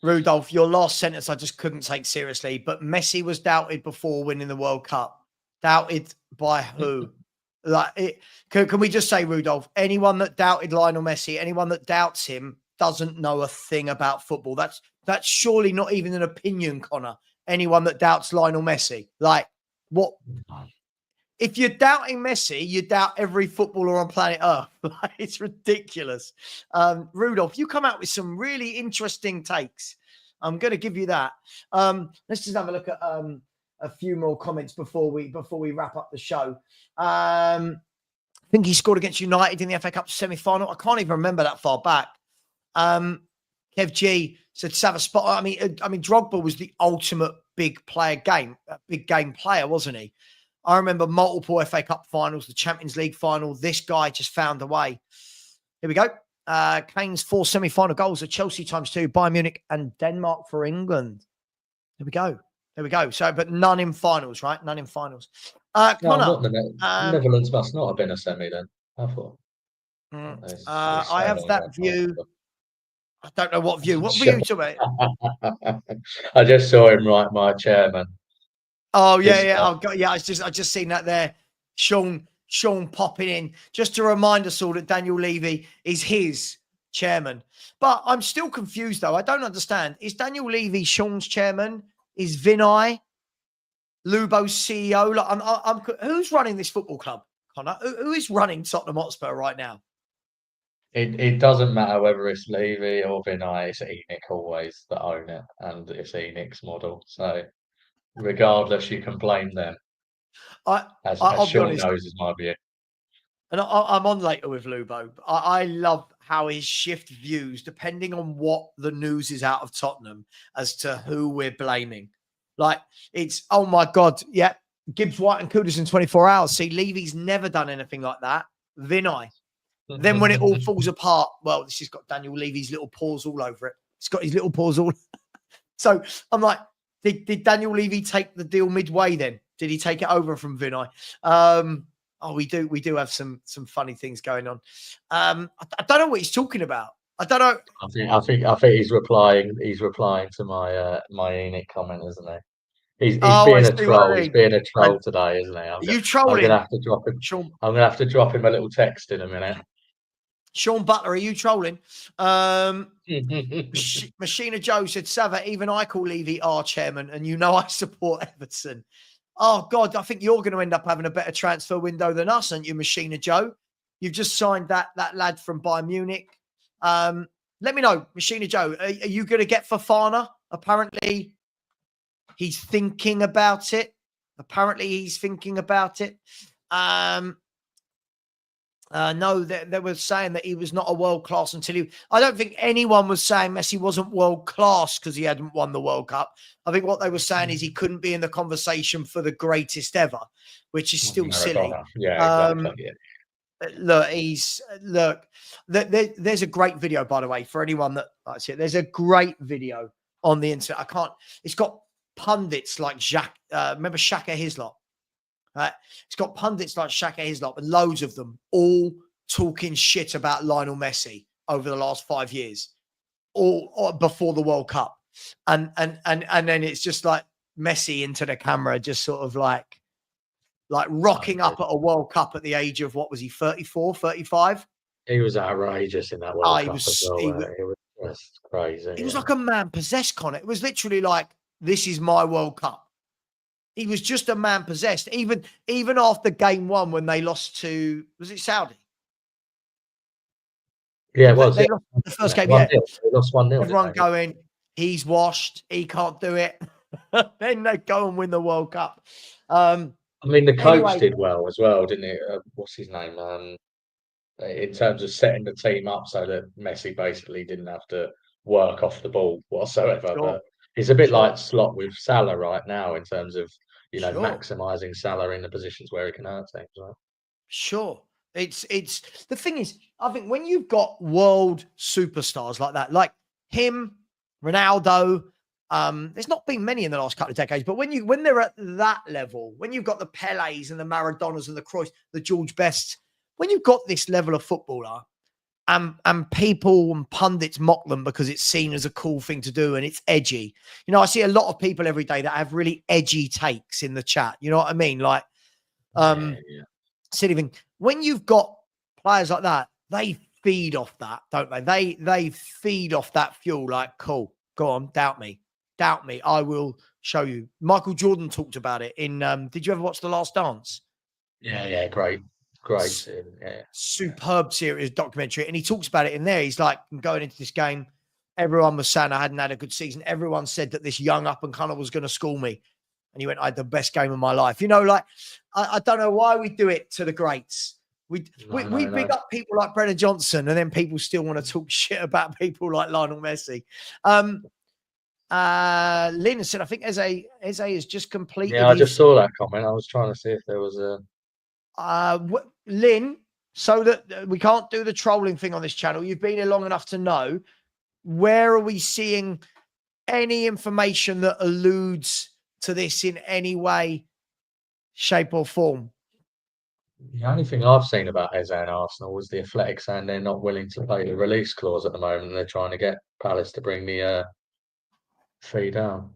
Rudolph, your last sentence I just couldn't take seriously, but Messi was doubted before winning the World Cup. Doubted by who? Can we just say, Rudolph, anyone that doubted Lionel Messi, anyone that doubts him doesn't know a thing about football. That's surely not even an opinion, Connor. Anyone that doubts Lionel Messi. Like, what? If you're doubting Messi, you doubt every footballer on planet Earth. It's ridiculous. Rudolph, you come out with some really interesting takes. I'm going to give you that. Let's just have a look at a few more comments before we wrap up the show. I think he scored against United in the FA Cup semi-final. I can't even remember that far back. Kev G said Savva spot. I mean, Drogba was the ultimate big game player, wasn't he? I remember multiple FA Cup finals, the Champions League final. This guy just found a way. Here we go. Kane's 4 semi-final goals at Chelsea ×2, Bayern Munich and Denmark for England. Here we go. There we go. So, but none in finals, right? None in finals. No, Connor, not the Netherlands must not have been a semi then. I thought. It's I so have long that ago. view. I don't know what view. What view are you talking about? I just saw him write my chairman. Oh yeah. I've got I just seen that there. Sean popping in just to remind us all that Daniel Levy is his chairman. But I'm still confused though. I don't understand. Is Daniel Levy Sean's chairman? Is Vinay Lubo's CEO? Like, I'm who's running this football club, Connor? Who is running Tottenham Hotspur right now? It doesn't matter whether it's Levy or Vinay, it's Enoch always that own it, and it's Enoch's model. So regardless, you can blame them. As I'll be Sean honest, knows is my view. and I'm on later with Lubo. I love how his shift views depending on what the news is out of Tottenham as to who we're blaming. Like it's, oh my God, yeah, Gibbs White and Kudus in 24 hours. See, Levy's never done anything like that. Vinay. Then when it all falls apart, well, this has got Daniel Levy's little paws all over it. It's got his little paws all. So I'm like, did Daniel Levy take the deal midway then? Did he take it over from Vinay? Oh, we do have some funny things going on. I don't know what he's talking about. I don't know. I think he's replying to my my Enoch comment, isn't he? He's being a troll. He's being a troll today, isn't he? Are you trolling? I'm gonna have to drop him. Sean, I'm gonna have to drop him a little text in a minute. Sean Butler, are you trolling? Machina Joe said, Savva, even I call Levy our chairman, and you know I support Everton. Oh, God, I think you're going to end up having a better transfer window than us, aren't you, Machina Joe? You've just signed that lad from Bayern Munich. Let me know, Machina Joe, are you going to get Fofana? Apparently, he's thinking about it. No, they were saying that he was not a world class until he. I don't think anyone was saying Messi wasn't world class because he hadn't won the World Cup. I think what they were saying is he couldn't be in the conversation for the greatest ever, which is still silly. Yeah, exactly. There's a great video, by the way, for anyone that likes it. There's a great video on the internet. It's got pundits like remember Shaka Hislop? It's got pundits like Shaka Hislop and loads of them all talking shit about Lionel Messi over the last 5 years, or before the World Cup, and then it's just like Messi into the camera, just sort of like rocking up at a World Cup at the age of, what was he, 34, 35? He was outrageous in that World Cup as well. It was just crazy. He was like a man possessed, Connor. It was literally like, this is my World Cup. He was just a man possessed. Even after game one, when they lost to, was it Saudi? Yeah, it was. They lost the first game. They lost 1-0. Everyone going, he's washed. He can't do it. Then they go and win the World Cup. I mean, the coach did well as well, didn't he? What's his name? In terms of setting the team up so that Messi basically didn't have to work off the ball whatsoever. Sure. But it's a bit like Slot with Salah right now in terms of, maximising Salah in the positions where he can hurt teams. Right? Sure. It's the thing is, I think when you've got world superstars like that, like him, Ronaldo, there's not been many in the last couple of decades, but when they're at that level, when you've got the Pelés and the Maradonas and the Cruyffs, the George Bests, when you've got this level of footballer, and people and pundits mock them because it's seen as a cool thing to do and it's edgy. I see a lot of people every day that have really edgy takes in the chat. You know what I mean? Like, silly thing. When you've got players like that, they feed off that, don't they? They feed off that fuel. Like, cool, go on, doubt me, I will show you. Michael Jordan talked about it in. Did you ever watch The Last Dance? Yeah, great. Superb series documentary, and he talks about it in there. He's like, going into this game, everyone was saying I hadn't had a good season. Everyone said that this young up and comer was going to school me, and he went, I had the best game of my life. Like, I don't know why we do it to the greats. We big up people like Brennan Johnson, and then people still want to talk shit about people like Lionel Messi. Lynn said, I think Eze has just completed. Yeah, I just saw that comment. I was trying to see if there was a. Lynn, so that we can't do the trolling thing on this channel, you've been here long enough to know, where are we seeing any information that alludes to this in any way, shape, or form? The only thing I've seen about Eze and Arsenal was the Athletics, and they're not willing to pay the release clause at the moment. They're trying to get Palace to bring the fee down.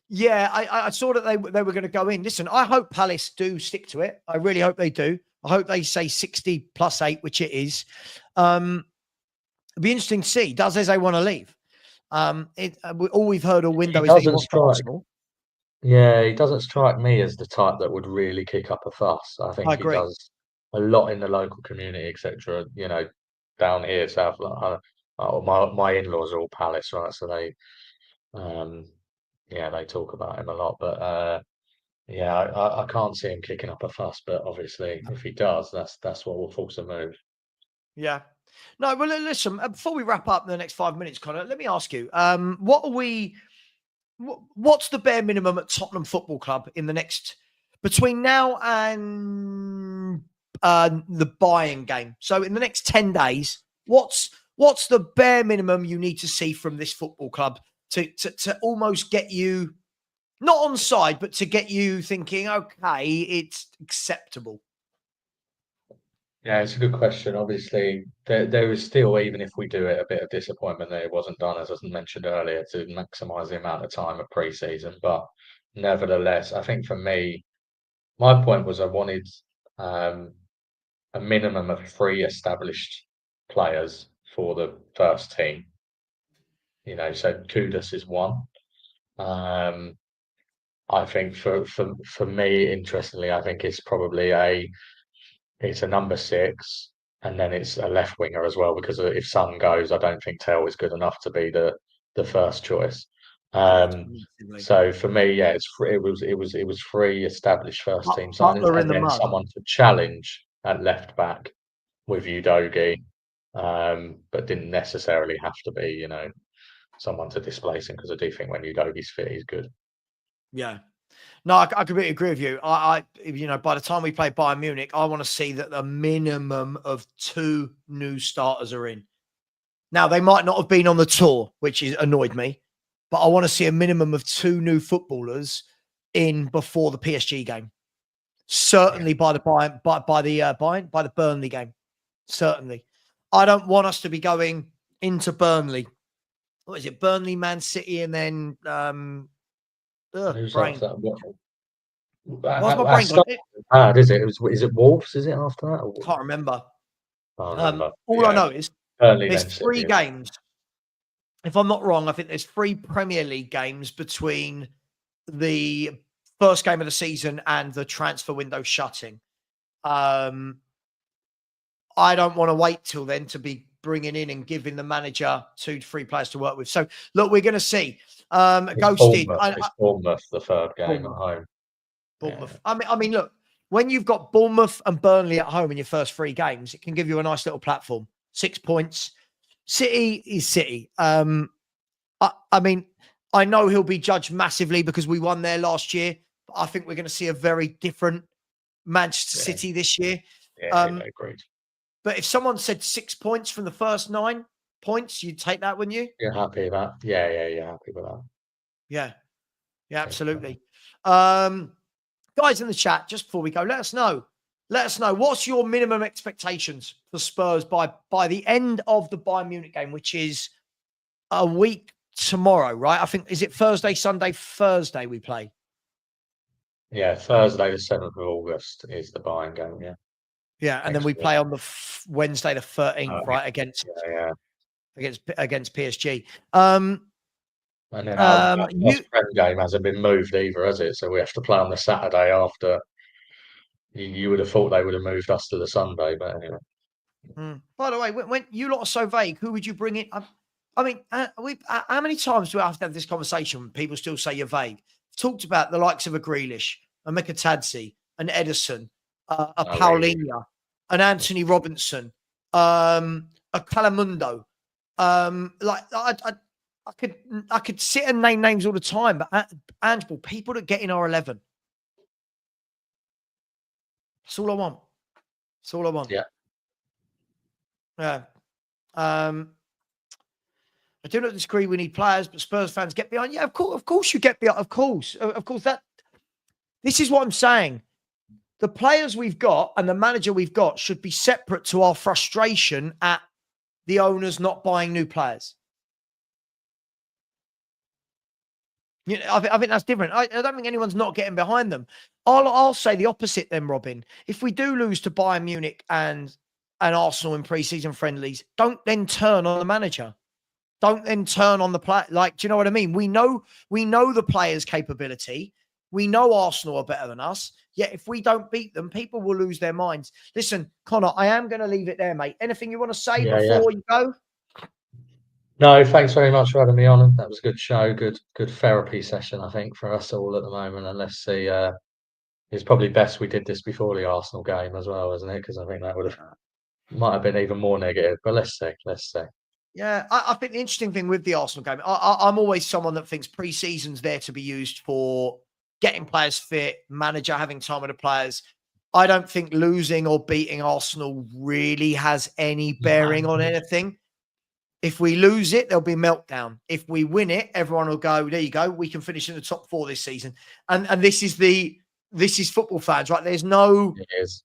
Yeah, I saw that they were going to go in. Listen, I hope Palace do stick to it. I really hope they do. I hope they say 60 plus 8, which it is. It'd be interesting to see. Does Eze want to leave? All we've heard all window is that he wants Arsenal. Yeah, he doesn't strike me as the type that would really kick up a fuss. I think he does a lot in the local community, etc. You know, down here, south. My in-laws are all Palace, right? So they, they talk about him a lot. But yeah, I can't see him kicking up a fuss. But obviously, if he does, that's what will force a move. Yeah. No, well, listen. Before we wrap up in the next 5 minutes, Connor, let me ask you: what's the bare minimum at Tottenham Football Club in the next between now and the buying game? So in the next 10 days, what's the bare minimum you need to see from this football club to almost get you not on side, but to get you thinking, okay, it's acceptable? Yeah, it's a good question. Obviously, there is still, even if we do it, a bit of disappointment that it wasn't done, as I mentioned earlier, to maximise the amount of time of pre-season. But nevertheless, I think for me, my point was I wanted a minimum of 3 established players for the first team. You know, so Kudus is one. I think for me, interestingly, I think it's probably it's a number 6, and then it's a left winger as well, because if Son goes, I don't think Tell is good enough to be the first choice. So for me, yeah, it was 3 established first team signings, and then someone to challenge at left back with Udogie, but didn't necessarily have to be, you know, someone to displace him, because I do think when Udogie's fit, he's good. Yeah. No, I completely agree with you. I you know, by the time we play Bayern Munich, I want to see that the minimum of 2 new starters are in. Now, they might not have been on the tour, which is annoyed me, but I want to see a minimum of 2 new footballers in before the PSG game. Certainly by the Burnley game. Certainly. I don't want us to be going into Burnley. What is it? Burnley, Man City, and then Who's brain. after that? Why's my brain gone? Bad, is it? Is it Wolves? Is it after that? Or... Can't remember. Can't remember. All I know is there's 3 games. If I'm not wrong, I think there's 3 Premier League games between the first game of the season and the transfer window shutting. I don't want to wait till then to be bringing in and giving the manager 2 to 3 players to work with. So look, we're going to see. Ghosted. It's Bournemouth, the 3rd game at home. Bournemouth. Yeah. I mean, look, when you've got Bournemouth and Burnley at home in your first 3 games, it can give you a nice little platform. 6 points. City is City. I mean, I know he'll be judged massively because we won there last year, but I think we're going to see a very different Manchester City this year. Yeah, agreed. But if someone said 6 points from the first 9 points, you'd take that, wouldn't you? You're happy with that? Yeah, you're happy with that. Yeah, absolutely. Guys in the chat, just before we go, let us know. What's your minimum expectations for Spurs by the end of the Bayern Munich game, which is a week tomorrow, right? I think, is it Thursday we play? Yeah, Thursday the 7th of August is the Bayern game, yeah. Yeah, and then we play on the Wednesday the 13th, right, against PSG. And then our first game hasn't been moved either, has it? So we have to play on the Saturday after. You would have thought they would have moved us to the Sunday, but anyway. By the way, when you lot are so vague, who would you bring in? I mean, how many times do I have to have this conversation when people still say you're vague? We've talked about the likes of a Grealish, a Mikatadze, an Edison, a Paulinho, an Anthony Robinson, a Calamundo. I could sit and name names all the time, but Angel, people that get in our 11. That's all I want. Yeah. Yeah. I do not disagree. We need players, but Spurs fans get behind. Yeah, of course you get behind. Of course. This is what I'm saying. The players we've got and the manager we've got should be separate to our frustration at the owners not buying new players. You know, I think that's different. I don't think anyone's not getting behind them. I'll say the opposite then, Robin. If we do lose to Bayern Munich and Arsenal in pre-season friendlies, don't then turn on the manager. Don't then turn on the play. Like, do you know what I mean? We know the players' capability. We know Arsenal are better than us. Yet if we don't beat them, people will lose their minds. Listen, Connor, I am going to leave it there, mate. Anything you want to say before you go? No, thanks very much for having me on. That was a good show, good therapy session, I think, for us all at the moment. And let's see, it's probably best we did this before the Arsenal game as well, isn't it? Because I think that might have been even more negative. But let's see. Yeah, I think the interesting thing with the Arsenal game, I'm always someone that thinks pre-season's there to be used for getting players fit, manager having time with the players. I don't think losing or beating Arsenal really has any bearing on anything. If we lose it, there'll be a meltdown. If we win it, everyone will go, there you go, we can finish in the top 4 this season. And this is football fans, right? There's no... It is.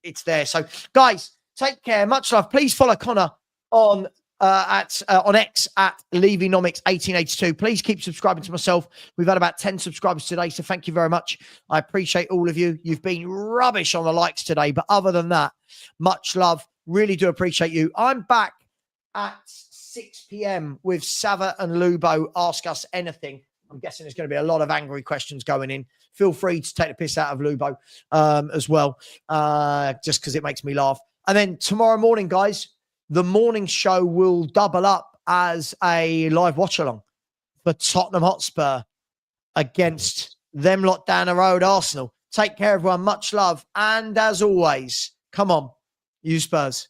It's there. So, guys, take care. Much love. Please follow Connor on X at Levynomics1882. Please keep subscribing to myself. We've had about 10 subscribers today, so thank you very much. I appreciate all of you. You've been rubbish on the likes today, but other than that, much love. Really do appreciate you. I'm back at 6 p.m. with Savva and Lubo. Ask us anything. I'm guessing there's going to be a lot of angry questions going in. Feel free to take the piss out of Lubo as well, just because it makes me laugh. And then tomorrow morning, guys, the morning show will double up as a live watch-along for Tottenham Hotspur against them lot down the road, Arsenal. Take care, everyone. Much love. And as always, come on, you Spurs.